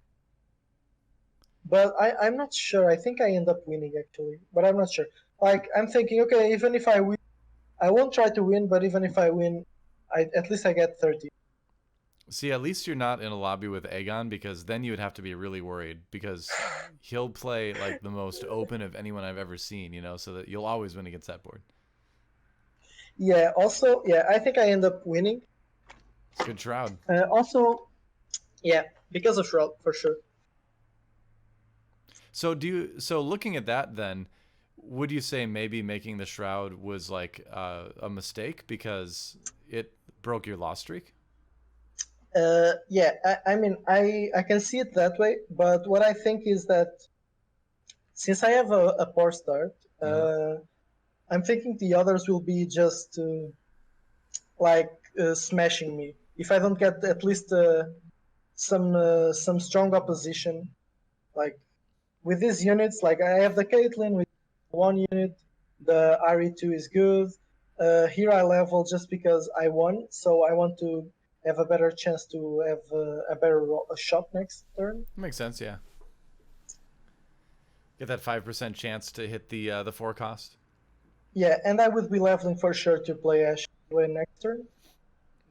but I'm not sure. I think I end up winning actually, but I'm not sure. Like I'm thinking, okay, even if I win, I won't try to win, but even if I win, at least I get 30. See, at least you're not in a lobby with Aegon because then you would have to be really worried because he'll play like the most open of anyone I've ever seen, so that you'll always win against that board. Yeah. Also, yeah, I think I end up winning. It's a good shroud. Also, yeah, because of Shroud for sure. So looking at that then, would you say maybe making the shroud was like a mistake because it broke your loss streak? Yeah, I mean, I can see it that way, but what I think is that since I have a poor start, Mm-hmm. I'm thinking the others will be just smashing me if I don't get at least some strong opposition. Like with these units, like I have the Caitlyn with one unit, the RE2 is good. Here I level just because I won, so I want to have a better chance to have a better a shot next turn. Makes sense, yeah. Get that 5% chance to hit the 4 cost. Yeah, and I would be leveling for sure to play Ash next turn.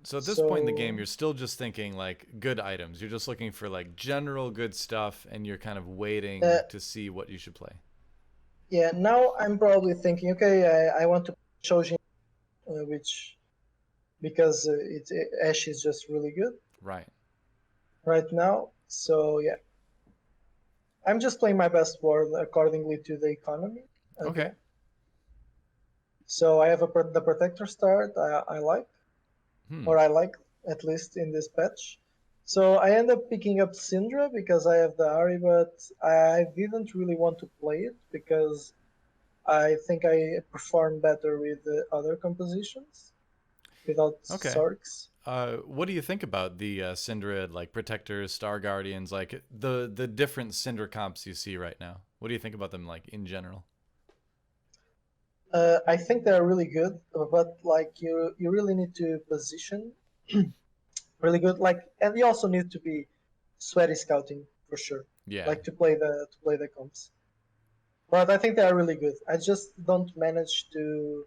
So at this point in the game, you're still just thinking like good items. You're just looking for like general good stuff, and you're kind of waiting to see what you should play. Yeah, now I'm probably thinking, okay, I want to Shojin, which because Ash is just really good right now. So yeah, I'm just playing my best board accordingly to the economy. Okay. So I have the Protector start I like, or I like at least in this patch. So I end up picking up Syndra because I have the Ahri, but I didn't really want to play it because I think I perform better with the other compositions without Sarks. What do you think about the Syndra, like Protectors, Star Guardians, like the different Syndra comps you see right now? What do you think about them, like in general? I think they're really good, but like you really need to position really good. Like, and you also need to be sweaty scouting for sure. Yeah. Like to play the comps. But I think they are really good. I just don't manage to.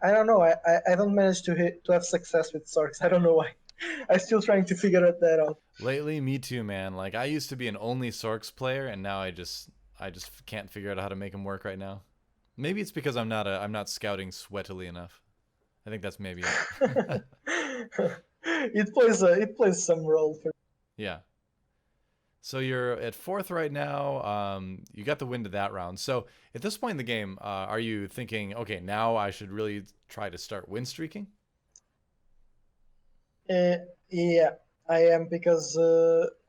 I don't know. I don't manage to have success with Sarks. I don't know why. I'm still trying to figure that out. Lately, me too, man. Like I used to be an only Sarks player, and now I just can't figure out how to make them work right now. Maybe it's because I'm not scouting sweatily enough. I think that's maybe it. it plays some role for. Yeah. So you're at 4th right now. You got the win to that round. So at this point in the game, are you thinking, okay, now I should really try to start win streaking? Yeah, I am because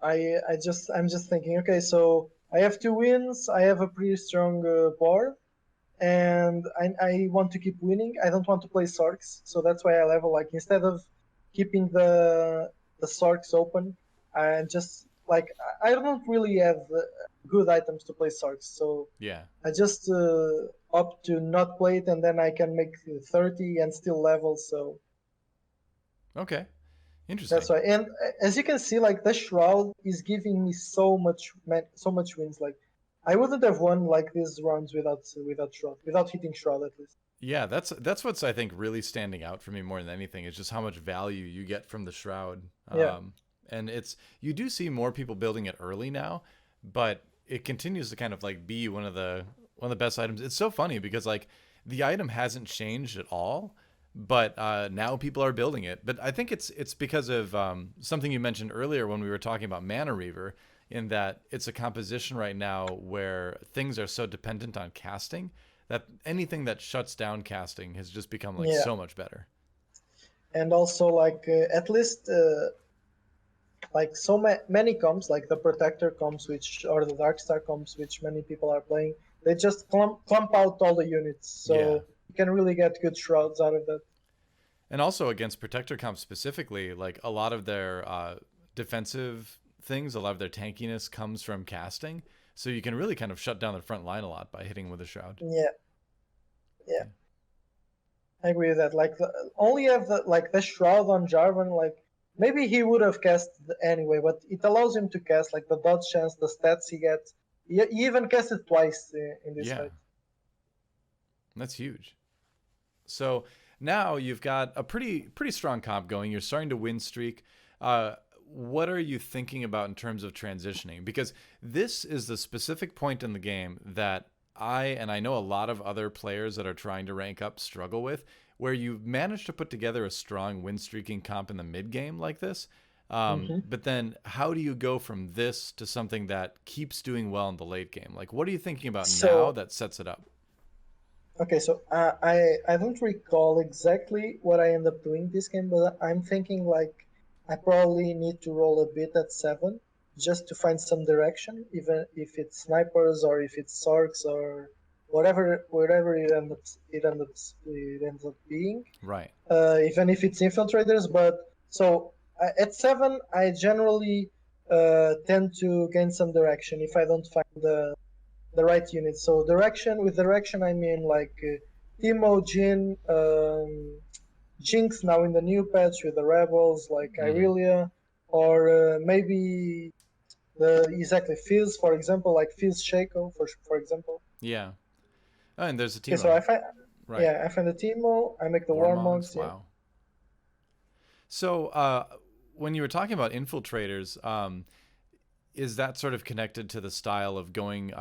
I'm just thinking, okay, so I have 2 wins. I have a pretty strong board. And I want to keep winning. I don't want to play Sarks, so that's why I level. Like instead of keeping the Sarks open, I just like I don't really have good items to play Sarks, so yeah, I just opt to not play it, and then I can make 30 and still level. So okay, interesting. that's why. And as you can see, like the Shroud is giving me so much wins. Like I wouldn't have won like these rounds without Shroud, without hitting Shroud at least. Yeah, that's what's I think really standing out for me more than anything is just how much value you get from the Shroud. Yeah. And you do see more people building it early now, but it continues to kind of like be one of the best items. It's so funny because like the item hasn't changed at all, but now people are building it. But I think it's because of something you mentioned earlier when we were talking about Mana Reaver, in that it's a composition right now where things are so dependent on casting that anything that shuts down casting has just become like so much better. And also like at least like so many comps, like the Protector comps, or the Darkstar comps, which many people are playing, they just clump out all the units, so you can really get good Shrouds out of that. And also against Protector comps specifically, like a lot of their defensive things, a lot of their tankiness comes from casting, so you can really kind of shut down the front line a lot by hitting with a Shroud. Yeah. I agree with that. Like only have the Shroud on Jarvan, like maybe he would have cast anyway, but it allows him to cast like the dodge chance, the stats he gets. He even casted twice in this fight. That's huge. So now you've got a pretty strong comp going. You're starting to win streak. What are you thinking about in terms of transitioning? Because this is the specific point in the game that I know a lot of other players that are trying to rank up struggle with, where you manage to put together a strong win streaking comp in the mid game like this. But then how do you go from this to something that keeps doing well in the late game? Like, what are you thinking about now that sets it up? Okay, so I don't recall exactly what I end up doing this game, but I'm thinking like I probably need to roll a bit at 7 just to find some direction, even if it's snipers or if it's Sarks or whatever it ends up being, Right. even if it's infiltrators. But so at 7, I generally tend to gain some direction if I don't find the right unit. So direction, I mean like Timo, Jin, Jinx now in the new patch with the rebels like Mm-hmm. Irelia, or maybe exactly Fizz, for example, like Fizz Shaco for example. Yeah. Oh, and there's a Okay, so Timo. Right. I find the Timo, I make the Warmogs. Warmogs, yeah. Wow. So, when you were talking about infiltrators, is that sort of connected to the style of going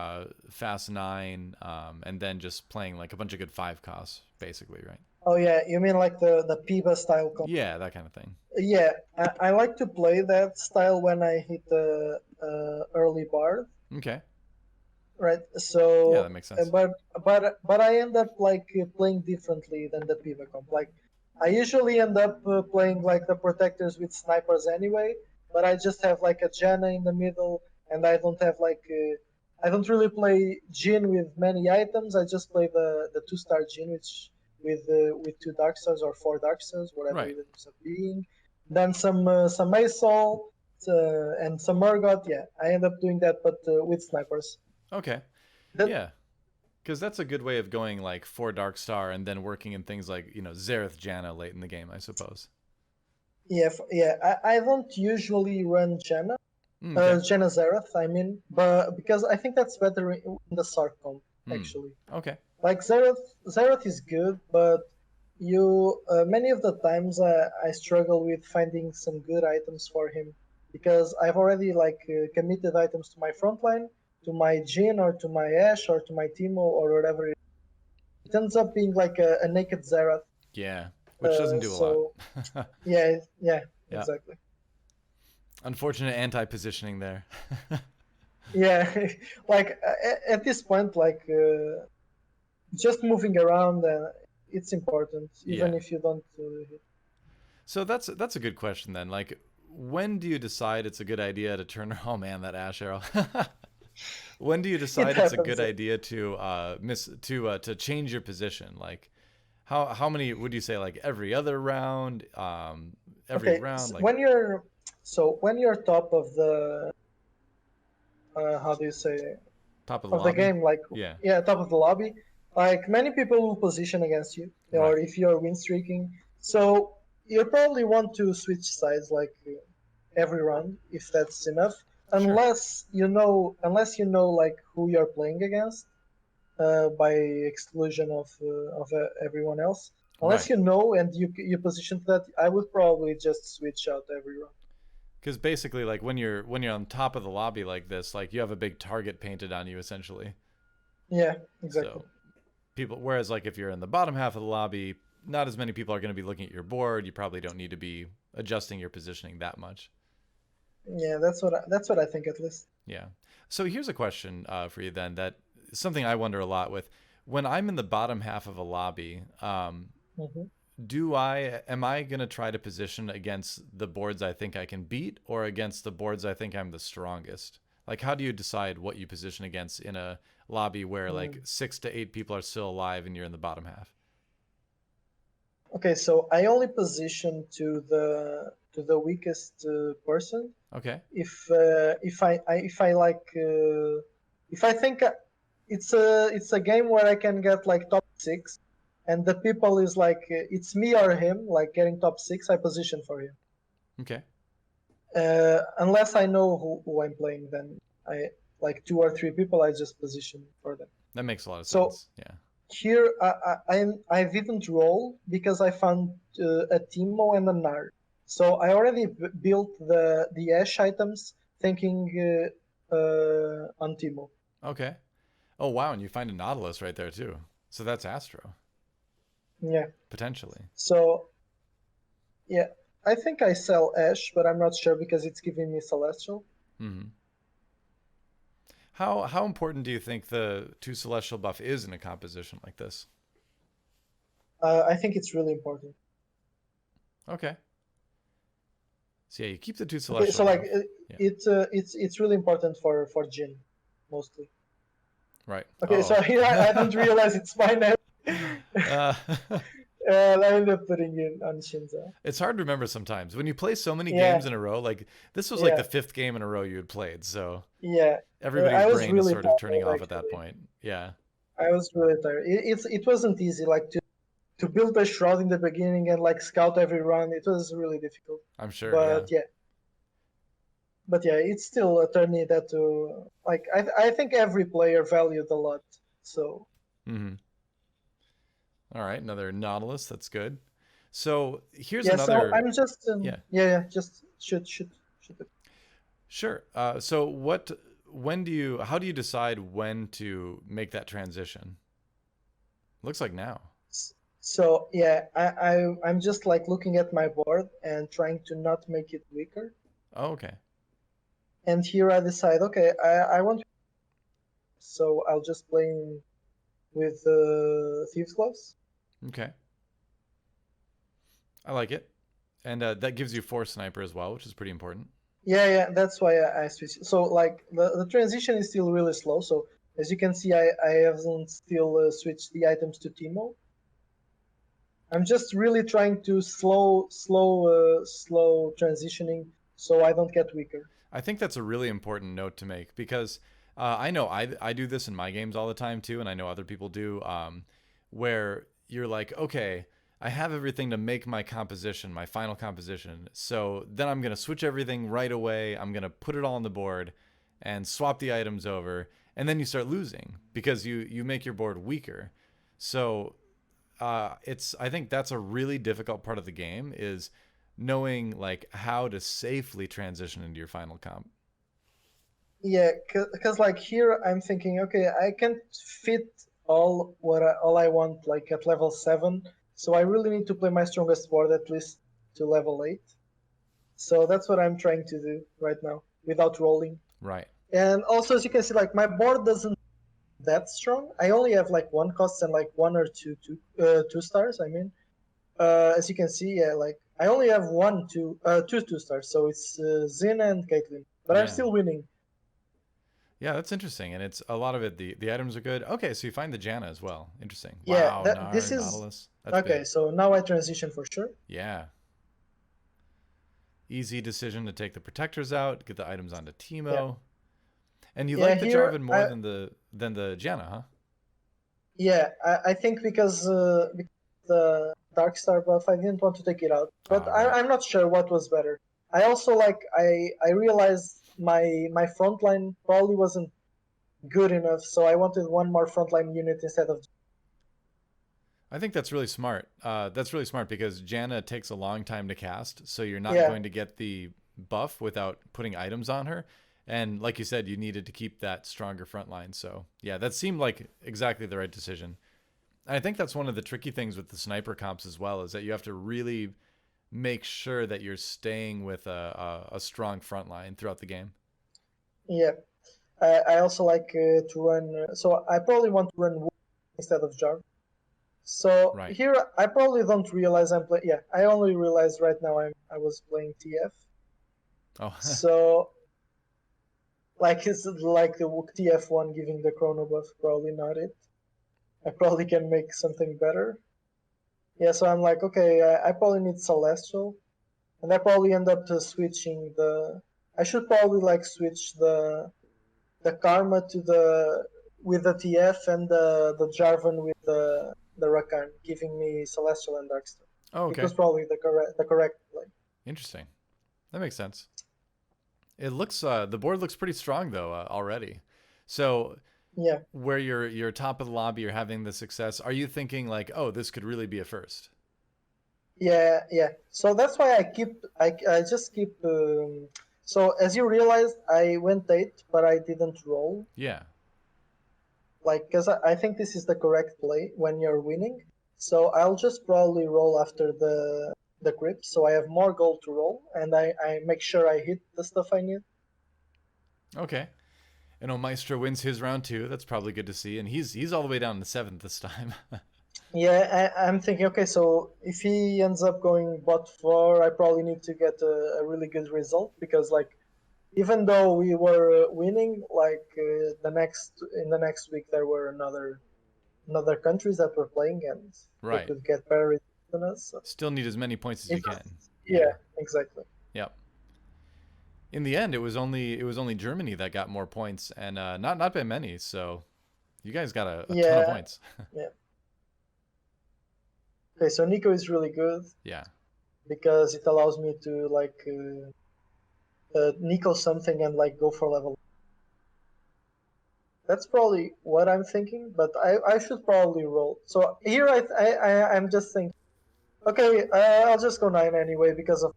fast 9 and then just playing like a bunch of good 5 costs, basically, right? Oh yeah, you mean like the Piva style comp? Yeah, that kind of thing. Yeah, I like to play that style when I hit the early bar, Okay. right? Yeah, that So, makes sense. but I end up like playing differently than the Piva comp. Like I usually end up playing like the protectors with snipers anyway, but I just have like a Janna in the middle, and I don't have like I don't really play Jin with many items. I just play the 2-star Jin, which with 2 Dark Stars or 4 Dark Stars, whatever Right. it ends up being. Then some Asol and some Murgot. Yeah, I end up doing that, but with snipers. Okay. That Yeah. Because that's a good way of going like 4 Dark Star and then working in things like, Xerath Janna late in the game, I suppose. Yeah, I don't usually run Janna, Okay. Janna Xerath, I mean, but because I think that's better in the Sark comp, Hmm. actually. Okay. Like Xerath is good, but you many of the times I struggle with finding some good items for him because I've already like committed items to my frontline, to my Jin or to my Ashe or to my Timo or whatever. It ends up being like a naked Xerath. Yeah. Which doesn't do a lot. So yeah, Yeah. exactly. Unfortunate anti-positioning there. Yeah, like at this point, like just moving around, it's important, Yeah. even if you don't. So that's a good question then. Like, when do you decide it's a good idea to turn? Oh man, that Ash arrow. When do you It decide it's a happens. good idea to to change your position? Like, how many would you say? Like every other round, every Okay, round, like when you're top of the how do you say top of the of the lobby. game, like Yeah. yeah, top of the lobby, like many people will position against you, or Right. if you're win streaking, so you probably want to switch sides like every round if that's enough, Sure. unless you know like who you're playing against by exclusion of everyone else. Unless Right. you know and you position to that, I would probably just switch out every round. Because basically, like when you're on top of the lobby like this, like you have a big target painted on you essentially. Yeah, exactly. So people, whereas like if you're in the bottom half of the lobby, not as many people are going to be looking at your board. You probably don't need to be adjusting your positioning that much. Yeah, that's what I think at least. Yeah. So here's a question for you then. That something I wonder a lot with when I'm in the bottom half of a lobby. Hmm. Am I going to try to position against the boards I think I can beat or against the boards I think I'm the strongest? Like, how do you decide what you position against in a lobby where like Mm. 6 to 8 people are still alive and you're in the bottom half? Okay, so I only position to the weakest person Okay. if I like if I think it's a game where I can get like top 6, and the people is like it's me or him like getting top 6, I position for him. Okay. Unless I know who I'm playing, then I like 2 or 3 people, I just position for them. That makes a lot of So sense. Yeah. here I didn't roll because I found a Timo and a Nard. So I already built the Ash items thinking on Timo. Okay. Oh, wow. And you find a Nautilus right there too. So that's Astro, Yeah. potentially. So yeah, I think I sell Ash, but I'm not sure because it's giving me Celestial. Hmm. How important do you think the two celestial buff is in a composition like this? I think it's really important. Okay. So yeah, you keep the two Okay, celestial so like buff. Yeah. it's really important for Jin mostly. Right. Okay, Oh. so here I didn't realize it's mine now. uh, And I ended up putting in on Shinzo. it's hard to remember sometimes when you play so many Yeah, games in a row. Like this was like yeah, the fifth game in a row you had played, so yeah. everybody's I was brain is really sort of turning tired off at that actually. point. Yeah, I was really tired. It wasn't easy like to build a shroud in the beginning and like scout every run. It was really difficult. I'm sure. Yeah. But yeah, it's still a tourney that like I think every player valued a lot. So Hmm. All right, another Nautilus. That's good. So here's yeah, so another. I'm just Yeah, just should. sure. So when do you, how do you decide when to make that transition? Looks like now. So yeah, I'm just like looking at my board and trying to not make it weaker. Oh, okay. And here I decide, okay, I want to, so I'll just play with Thieves Gloves. Okay. I like it. And that gives you force sniper as well, which is pretty important. Yeah, that's why I switched. So like the transition is still really slow. So as you can see, I haven't still switched the items to Timo. I'm just really trying to slow transitioning so I don't get weaker. I think that's a really important note to make because I know I do this in my games all the time too, and I know other people do, where you're like, okay, I have everything to make my composition, my final composition. So then I'm gonna switch everything right away. I'm gonna put it all on the board and swap the items over, and then you start losing because you make your board weaker. So it's, I think that's a really difficult part of the game is knowing like how to safely transition into your final comp. Yeah, because like here I'm thinking, okay, I can't fit all I want like at level 7, so I really need to play my strongest board at least to level 8. So that's what I'm trying to do right now without rolling. Right. And also, as you can see, like my board doesn't that strong. I only have like one cost and like one or two stars. I mean, as you can see, yeah, like I only have two stars. So it's Zin and Caitlyn, but I'm Yeah. still winning. Yeah, that's interesting. And it's a lot of it, the items are good. Okay, so you find the Janna as well. Interesting. Yeah, Wow, that this is Nautilus. That's okay. big. So now I transition for sure. Yeah. Easy decision to take the protectors out, get the items onto Yeah, Teemo. And you yeah. like the Here Jarvan more I than the Janna, huh? yeah I think because the Dark Star buff, I didn't want to take it out, but Ah, right. I'm not sure what was better. I also like I realized my frontline probably wasn't good enough, so I wanted one more frontline unit instead of. I think that's really smart. That's really smart because Janna takes a long time to cast, so you're not Yeah, going to get the buff without putting items on her. And like you said, you needed to keep that stronger front line. So yeah, that seemed like exactly the right decision. And I think that's one of the tricky things with the sniper comps as well, is that you have to really make sure that you're staying with a strong front line throughout the game. yeah. I also like to run. So I probably want to run Wood instead of Jar. So Right. here I probably don't realize I'm playing. Yeah, I only realized right now I was playing TF. Oh, So like it's like the TF1 giving the chrono buff, probably not it. I probably can make something better. Yeah, so I'm like, okay, I probably need Celestial, and I probably end up switching the. I should probably like switch the Karma to the with the TF and the Jarvan with the Rakan, giving me Celestial and Darkstar. oh, It okay. was probably the correct play. Interesting. That makes sense. It looks the board looks pretty strong though already. So Yeah, where you're top of the lobby, you're having the success. Are you thinking like, oh, this could really be a first? yeah. So that's why I just keep. So as you realized, I went 8, but I didn't roll. Yeah. Like, because I think this is the correct play when you're winning. So I'll just probably roll after the grip, so I have more gold to roll, and I make sure I hit the stuff I need. Okay. And Maestro wins his round too. That's probably good to see. And he's all the way down to seventh this time. Yeah, I'm thinking, okay, so if he ends up going bot 4, I probably need to get a really good result because, like, even though we were winning, like in the next week there were another countries that were playing and they Right. could get better than us. So Still need as many points as it you was, can. yeah, Yeah. exactly. Yep. In the end, it was only Germany that got more points, and not by many. So you guys got a ton of Yeah, points. yeah. Okay, so Nico is really good Yeah. because it allows me to like Nico something and like go for level. That's probably what I'm thinking, but I should probably roll. So here I'm just thinking, okay, I'll just go 9 anyway because of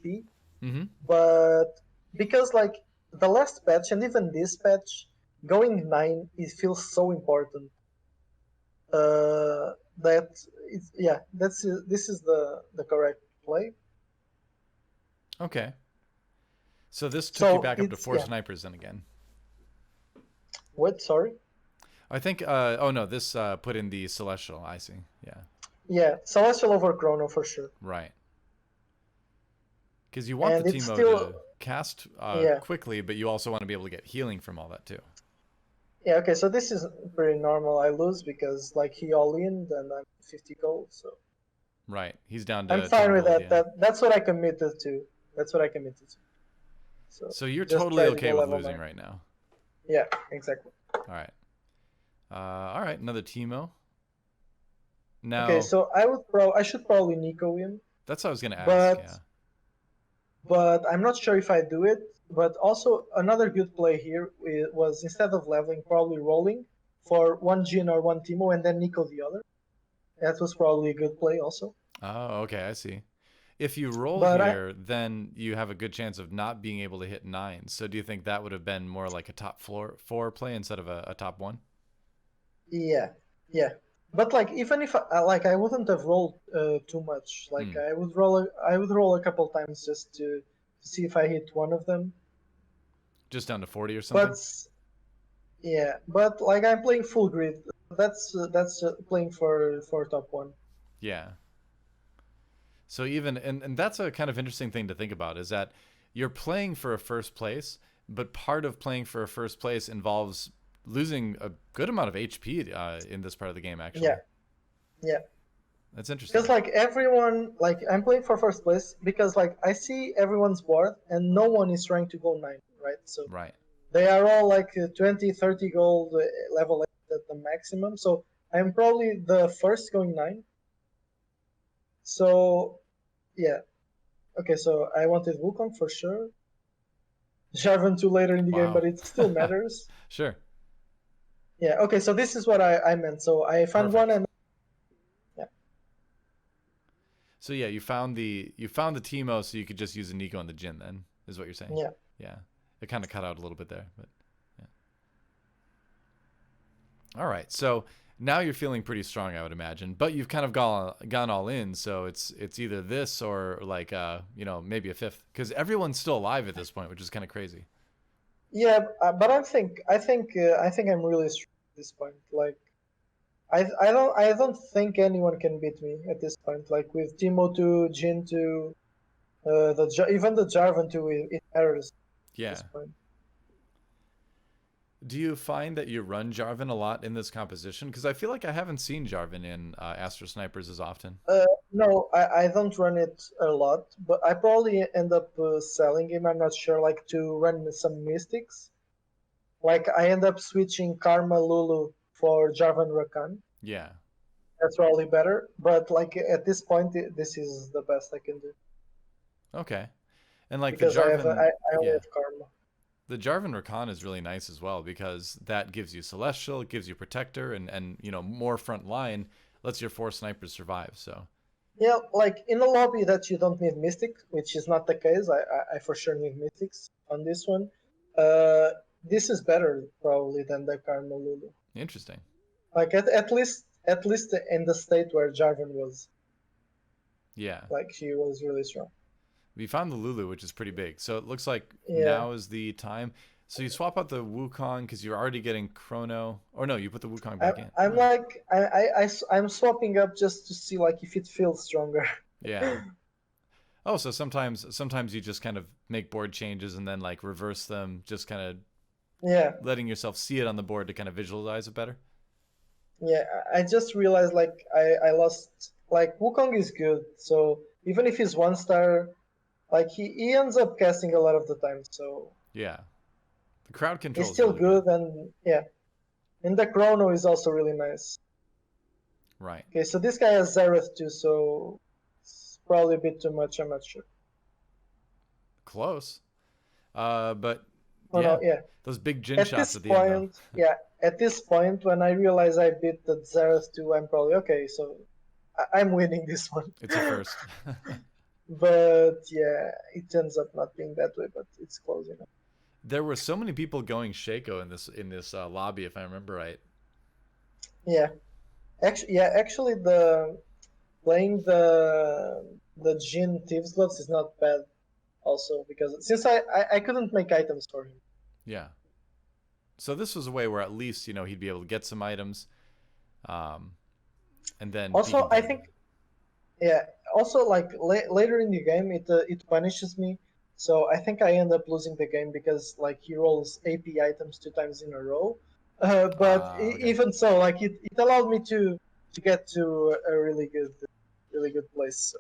P. Mm-hmm. But because like the last patch and even this patch, going 9 it feels so important. That it's, yeah, this is the correct play. Okay. So this took you So back up to it's, four yeah. snipers then again. What? Sorry. I think. Oh no, this put in the celestial. I see. Yeah. Yeah, Celestial over Chrono for sure. Right. Because you want the And it's Teemo still, to cast yeah. quickly, but you also want to be able to get healing from all that too. Yeah, okay, so this is pretty normal. I lose because like he all in and I'm 50 gold, so Right. He's down I'm to 10 fine with gold. that. Yeah. That's what I committed to. That's what I committed to. So So you're just totally try to okay go with level losing 9. right now. Yeah, exactly. All right. All right. Another Teemo. Okay, Now so I should probably Nico him, that's what I was gonna ask. but Yeah. I'm not sure if I do it. But also another good play here was instead of leveling, probably rolling for one Jin or one Timo and then Nico the other. That was probably a good play also. Oh, okay. I see. If you roll But here, then you have a good chance of not being able to hit 9. So do you think that would have been more like a top floor 4 play instead of a top 1? yeah, yeah. But like even if I wouldn't have rolled too much. Like Mm. I would roll a couple times just to see if I hit one of them. Just down to 40 or something? But yeah, but like I'm playing full grid. That's playing for top 1. Yeah. So even and that's a kind of interesting thing to think about is that you're playing for a first place, but part of playing for a first place involves losing a good amount of HP in this part of the game actually. Yeah, yeah. That's Because interesting. like everyone, like I'm playing for first place because like I see everyone's board and no one is trying to go 9, right? So Right. they are all like 20, 30 gold level at the maximum. So I'm probably the first going 9. So yeah. Okay, so I wanted Wukong for sure. Jarvan 2 later in the game, Wow. but it still matters. Sure. Yeah, okay, so this is what I meant. So I found one Perfect. and yeah. So yeah, you found the Teemo so you could just use a Nico and the Jin then, is what you're saying. Yeah. Yeah. It kind of cut out a little bit there, but yeah. All right. So now you're feeling pretty strong, I would imagine, but you've kind of gone all in. So it's either this or like maybe a fifth because everyone's still alive at this point, which is kind of crazy. Yeah, but I think I'm really strong at this point. Like I don't think anyone can beat me at this point. Like with Timo 2, Jin 2, even the Jarvan 2 it matters at Yeah. this point. Do you find that you run Jarvan a lot in this composition? Because I feel like I haven't seen Jarvan in Astro Snipers as often. No, I don't run it a lot, but I probably end up selling him. I'm not sure, like to run some mystics. Like I end up switching Karma Lulu for Jarvan Rakan. Yeah. That's probably better. But like at this point, this is the best I can do Okay. And like the because Jarvan, I only yeah. have Karma. The Jarvan Rakan is really nice as well because that gives you Celestial, gives you Protector, and more front line, lets your 4 snipers survive. So Yeah, like in a lobby that you don't need Mystic, which is not the case. I for sure need Mystics on this one. Uh, this is better probably than the Karma Lulu. interesting. Like at least in the state where Jarvan was, Yeah, like he was really strong. we found the Lulu, which is pretty big. So it looks like Yeah, now is the time. So you swap out the Wukong because you're already getting Chrono. Or no, you put the Wukong I, back in. I'm Oh, like I'm swapping up just to see like if it feels stronger. yeah. Oh, so sometimes you just kind of make board changes and then like reverse them, just kind of Yeah, letting yourself see it on the board to kind of visualize it better. yeah. I just realized like I lost like Wukong is good, so even if he's 1 star, like he ends up casting a lot of the time, so Yeah, the crowd he's control is still really good. good, and yeah, and the Chrono is also really nice. Right. Okay, so this guy has Zareth too, so it's probably a bit too much. I'm not sure. Close. But Oh yeah, no, yeah. those big gin At shots this at the end though. point, yeah, at this point, when I realize I beat the Zareth too, I'm probably okay. So I'm winning this one. It's a first. But yeah, it ends up not being that way, but it's close enough. There were so many people going Shaco in this lobby, if I remember right. Yeah, actually, the playing the Jin Thieves Gloves is not bad. Also, because since I couldn't make items for him. Yeah. So this was a way where at least he'd be able to get some items, um, and then be Also, I competitive. think yeah. Also, like later in the game, it punishes me. So I think I end up losing the game because like he rolls AP items 2 times in a row. But Okay. even so, like it allowed me to get to a really good place. So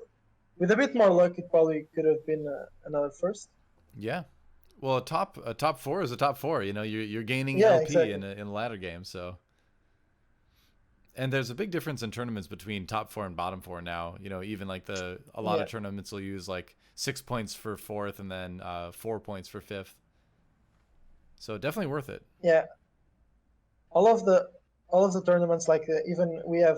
with a bit more luck, it probably could have been another first. Yeah. Well, a top four is a top four. You're gaining Yeah, LP exactly. in a ladder game. So, and there's a big difference in tournaments between top four and bottom four now. Even like a lot Yeah, of tournaments will use like 6 points for fourth and then 4 points for fifth. So definitely worth it. yeah. All of the all of the tournaments, like even we have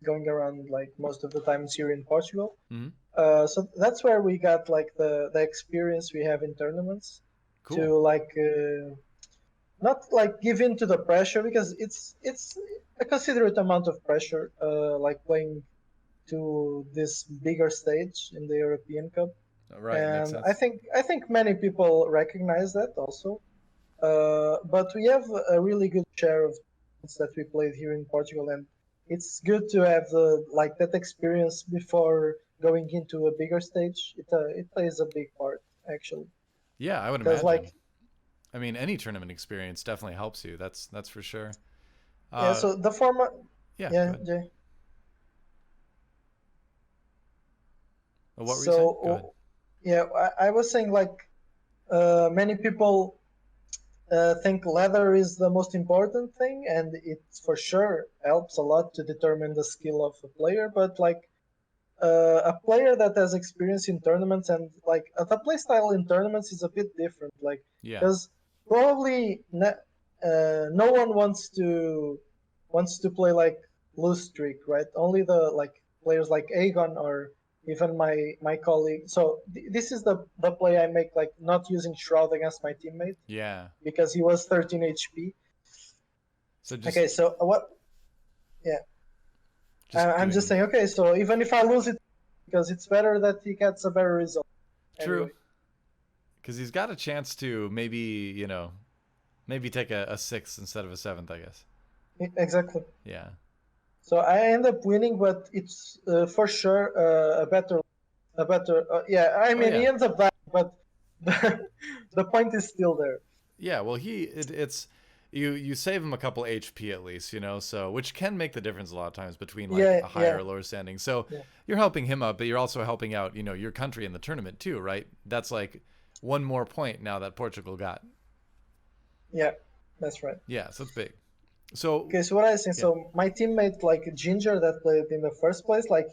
going around like most of the times here in Portugal. Hmm. So that's where we got like the experience we have in tournaments Cool. to like not like give in to the pressure because it's a considerate amount of pressure like playing to this bigger stage in the European Cup, Right. Makes and I sense. think I think many people recognize that also. But we have a really good share of tournaments that we played here in Portugal, and it's good to have like that experience before going into a bigger stage. It plays a big part actually, Yeah, I would because imagine. like I mean, any tournament experience definitely helps you. That's for sure. yeah, Uh, so the format yeah. Go yeah ahead. yeah. What were you saying? Go ahead. So yeah, I was saying like many people think leather is the most important thing, and it for sure helps a lot to determine the skill of a player. But like a player that has experience in tournaments and like the play style in tournaments is a bit different. Like Yeah. because probably no one wants to play like loose streak, right? Only the like players like Aegon or even my colleague. So this is the play I make, like not using Shroud against my teammate Yeah. because he was 13 HP. So Okay, so what? Yeah, just I'm just doing saying. Okay, so even if I lose it, because it's better that he gets a better result true anyway. because he's got a chance to maybe take a sixth instead of a seventh. I guess. Exactly. Yeah. So I end up winning, but it's for sure a better. Yeah, I Oh mean yeah. he ends up dying, but the point is still there. Yeah. Well, it's you save him a couple HP at least, so which can make the difference a lot of times between like Yeah, a higher yeah, or lower standing. So yeah, you're helping him out, but you're also helping out, your country in the tournament too, right? That's like one more point now that Portugal got. yeah. That's right. Yeah, so it's big. So Okay, so what I was saying, yeah. so my teammate like Ginger that played in the first place, like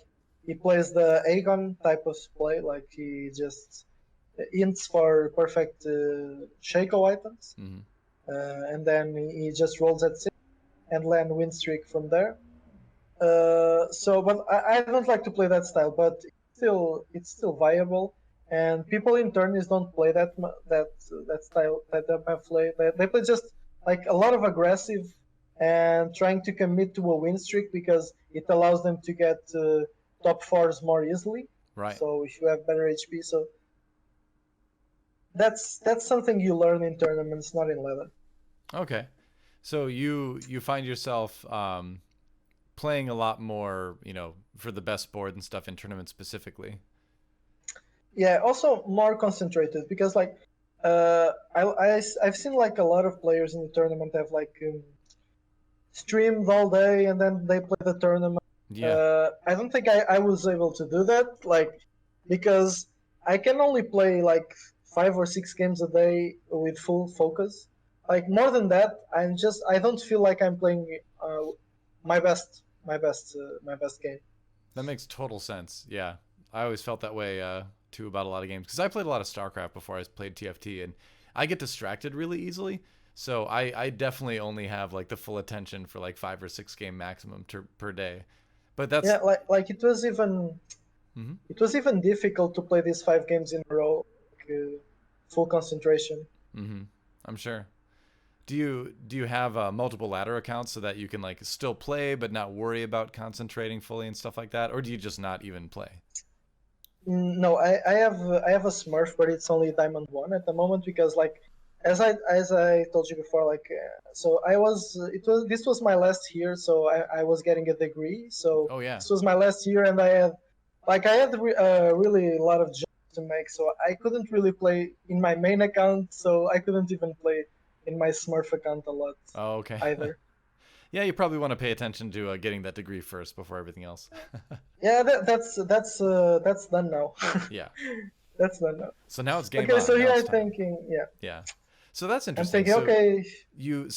he plays the Aegon type of play, like he just ints for perfect Shaco items, Hmm. and then he just rolls at 6 and land win streak from there. But I don't like to play that style, but it's still viable. And people in tourneys don't play that style that I play. They play just like a lot of aggressive and trying to commit to a win streak because it allows them to get top fours more easily. Right. So if you have better HP, so that's something you learn in tournaments, not in leather. Okay. So you find yourself playing a lot more, for the best board and stuff in tournaments specifically. Yeah, also more concentrated because like I've seen like a lot of players in the tournament have like streamed all day and then they play the tournament. Yeah. I don't think I was able to do that, like because I can only play like 5 or 6 games a day with full focus. Like more than that, I don't feel like I'm playing my best game. That makes total sense. Yeah. I always felt that way too about a lot of games because I played a lot of StarCraft before I played TFT, and I get distracted really easily. So I definitely only have like the full attention for like 5 or 6 game maximum per day. But that's Yeah, like mhm. it was even difficult to play these 5 games in a row, like, full concentration. I'm sure. Do you have multiple ladder accounts so that you can like still play but not worry about concentrating fully and stuff like that, or do you just not even play? No, I have a Smurf, but it's only Diamond One at the moment because like as I told you before, like so I was it was this was my last year, so I was getting a degree, so Oh yeah. this was my last year, and I had really a lot of jobs to make, so I couldn't really play in my main account, so I couldn't even play in my Smurf account a lot Oh okay. either. Yeah, you probably want to pay attention to getting that degree first before everything else. Yeah, that's done now. Yeah. That's done now. So now it's game Okay, on. so Now here it's I'm time. thinking, yeah. Yeah. So that's I'm interesting. thinking, So okay,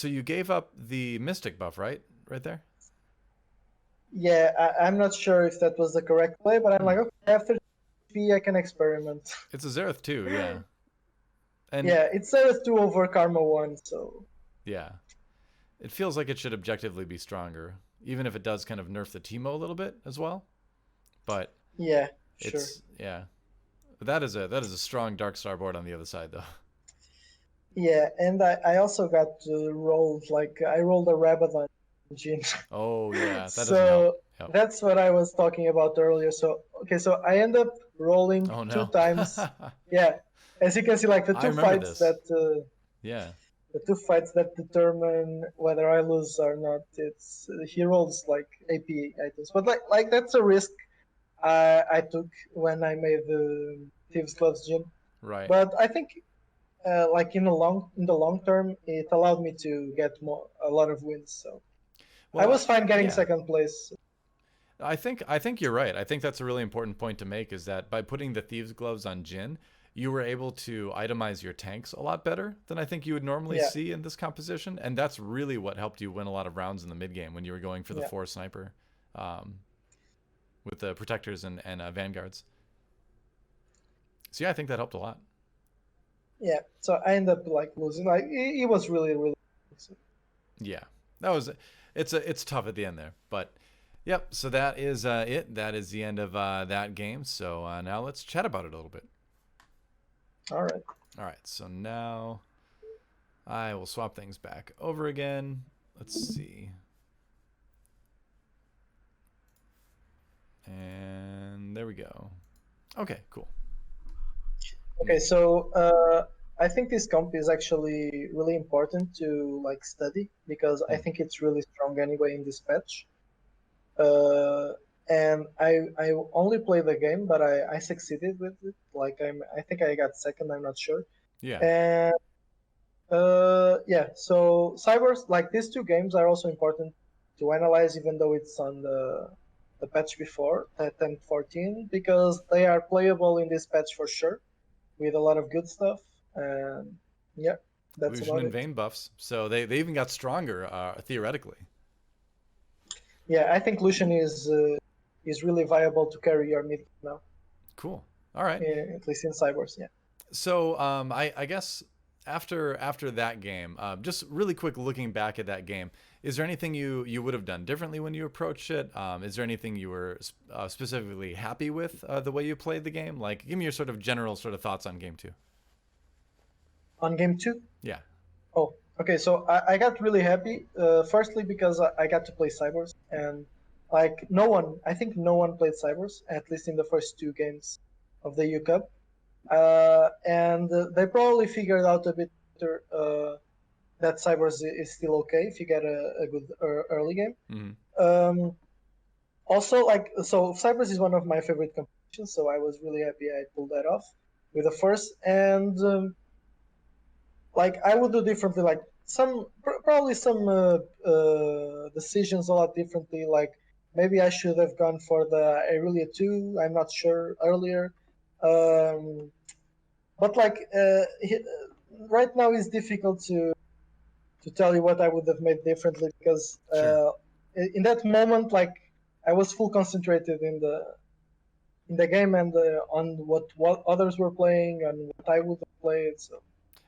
you gave up the mystic buff, right? Right there. yeah, I'm not sure if that was the correct play, but I'm Hmm. like, okay, after P, I can experiment. It's a Zereth too, yeah. And Yeah, it's Earth 2 over Karma 1, so yeah, it feels like it should objectively be stronger, even if it does kind of nerf the Teemo a little bit as well. But yeah, sure. it's yeah, that is a strong Dark Star board on the other side though. Yeah, and I also got rolled, like, I rolled a Rabadon engine. Oh yeah, that doesn't help. So Yep. that's what I was talking about earlier. So, okay, so I end up rolling Oh two no. times. Yeah, as you can see, like I remember this. Yeah. the two fights that determine whether I lose or not. It's he rolls like AP items, but like that's a risk I took when I made the Thieves Gloves gym. Right. But I think like in the long term, it allowed me to get a lot of wins. So I Well, was fine getting yeah. second place. I think you're right. I think that's a really important point to make is that by putting the thieves gloves on Jin, you were able to itemize your tanks a lot better than I think you would normally Yeah, see in this composition, and that's really what helped you win a lot of rounds in the mid game when you were going for the yeah, four sniper, um, with the protectors and vanguards. So yeah, I think that helped a lot. yeah. So I ended up like losing. Like it was really. So, Yeah, that was it's tough at the end there, but yep. So that is it. That is the end of that game. So now let's chat about it a little bit. all right. All right. So now I will swap things back over again. Let's see. And there we go. Okay, cool. Okay, so I think this comp is actually really important to like study because I Hmm. think it's really strong anyway in this patch. Uh, and I only played the game, but I succeeded with it. Like I think I got second. I'm not sure. Yeah. And yeah, so cybers like these two games are also important to analyze, even though it's on the patch before 10.14, because they are playable in this patch for sure with a lot of good stuff. And yeah, that's Illusion about and it. Vein buffs. So they even got stronger theoretically. Yeah, I think Lucian is really viable to carry your mid now, Cool. All right. at least in Cybers. Yeah. So I guess after that game, just really quick looking back at that game, is there anything you would have done differently when you approached it? Is there anything you were specifically happy with the way you played the game? Like, give me your sort of general sort of thoughts on game two. On game two, Yeah. oh, okay. So I got really happy. Firstly, because I got to play Cybers, and like I think no one played Cybers, at least in the first 2 games of the EU Cup. And they probably figured out a bit later, that Cybers is still okay if you get a good early game. Hmm. Um, Also, like, so Cybers is one of my favorite companies. competition. So I was really happy I pulled that off with the first. And like I would do differently. Like probably some decisions a lot differently. Like maybe I should have gone for the Aurelia 2. I'm not sure earlier. Um, but like right now it's difficult to tell you what I would have made differently because Sure. in that moment, like I was full concentrated in the game and on what others were playing and what I would have played. So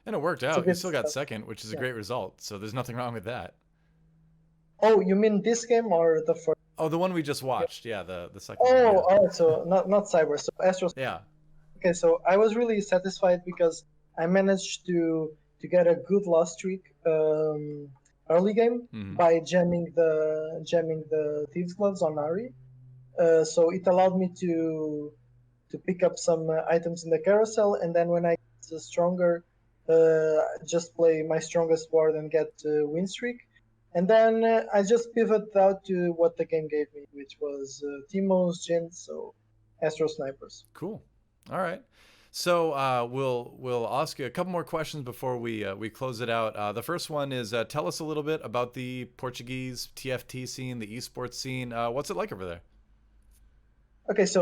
And it worked it's a out. You bit still got second, which is a yeah. great result. So there's nothing wrong with that. Oh, you mean this game or the first Oh, the one we just game? watched. Yeah, the second game. Oh, Yeah. all right. So not Cyber. So Astros. Yeah. Okay, so I was really satisfied because I managed to get a good loss streak early game Hmm. by jamming the Thieves Gloves on Ari. So it allowed me to pick up some items in the carousel, and then when I get stronger, just play my strongest board and get win streak. And then I just pivoted out to what the game gave me, which was Timo's, Jin, so Astro Snipers. Cool. All right. So we'll ask you a couple more questions before we close it out. The first one is tell us a little bit about the Portuguese TFT scene, the esports scene. What's it like over there? Okay, so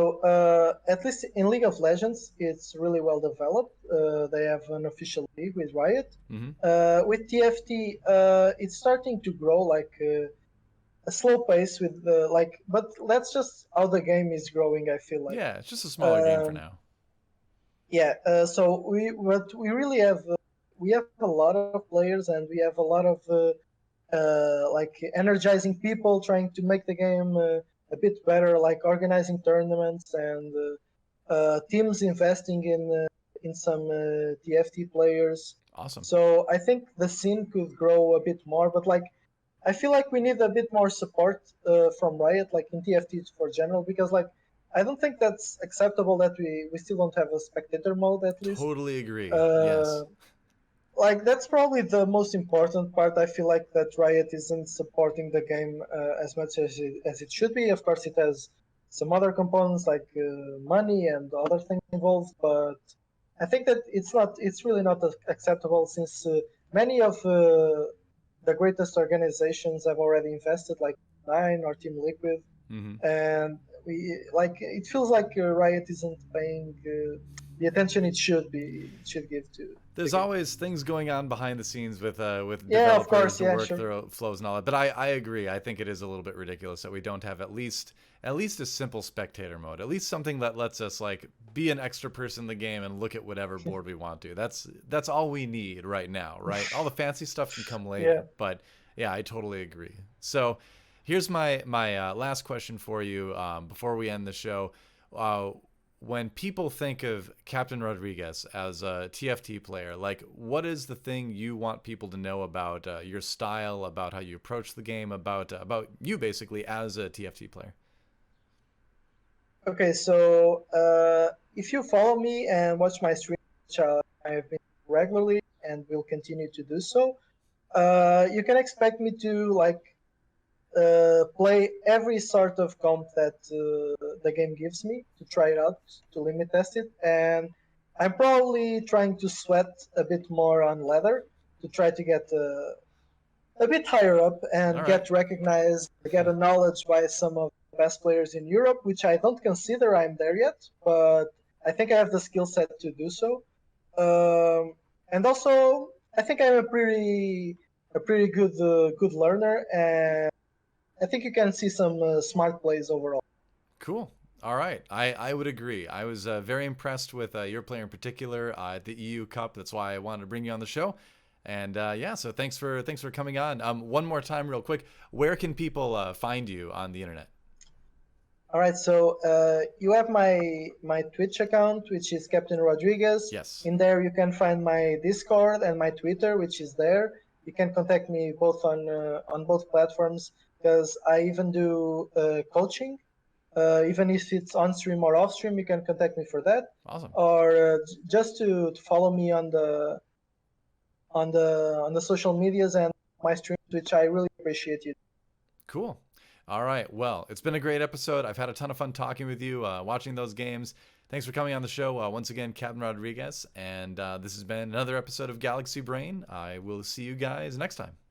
at least in League of Legends, it's really well developed. They have an official league with Riot. Hmm. With TFT, it's starting to grow like a slow pace with the like, but that's just how the game is growing. I feel like. Yeah, it's just a smaller game for Um, now. yeah. So we really have we have a lot of players and we have a lot of like energizing people trying to make the game a bit better, like organizing tournaments and teams investing in some TFT players. Awesome. So I think the scene could grow a bit more, but like I feel like we need a bit more support from Riot, like in TFT for general, because like I don't think that's acceptable that we still don't have a spectator mode at least. Totally agree. Uh, Yes. like that's probably the most important part. I feel like that Riot isn't supporting the game as much as it should be. Of course, it has some other components like money and other things involved, but I think that it's really not acceptable since many of the greatest organizations have already invested, like Nine or Team Liquid, Hmm. and we like it feels like Riot isn't paying the attention it should give to the There's game. always things going on behind the scenes with Yeah, of developers, course. the Yeah, sure. workflows and all that. But I agree. I think it is a little bit ridiculous that we don't have at least a simple spectator mode. At least something that lets us like be an extra person in the game and look at whatever board we want to. That's all we need right now, right? All the fancy stuff can come Yeah. later. But yeah, I totally agree. So here's my last question for you before we end the show. When people think of Captain Rodrigues as a TFT player, like what is the thing you want people to know about your style, about how you approach the game, about you basically as a TFT player? Okay, so if you follow me and watch my stream, which I have been regularly and will continue to do so, you can expect me to like play every sort of comp that the game gives me to try it out, to limit test it, and I'm probably trying to sweat a bit more on leather to try to get a bit higher up All and right. get recognized, get acknowledged by some of the best players in Europe, which I don't consider I'm there yet, but I think I have the skill set to do so. And also, I think I'm a pretty good learner, and I think you can see some smart plays overall. Cool. All right. I would agree. I was very impressed with your player in particular at the EU Cup. That's why I wanted to bring you on the show. And yeah, so thanks for coming on. One more time, real quick. Where can people find you on the internet? All right, so you have my Twitch account, which is Captain Rodrigues. Yes. In there, you can find my Discord and my Twitter, which is there. You can contact me both on both platforms because I even do coaching. Even if it's on stream or off stream, you can contact me for that, Awesome. or just to follow me on the social medias and my streams, which I really appreciate you. Cool. All right. Well, it's been a great episode. I've had a ton of fun talking with you, watching those games. Thanks for coming on the show once again, Captain Rodrigues. And this has been another episode of Galaxy Brain. I will see you guys next time.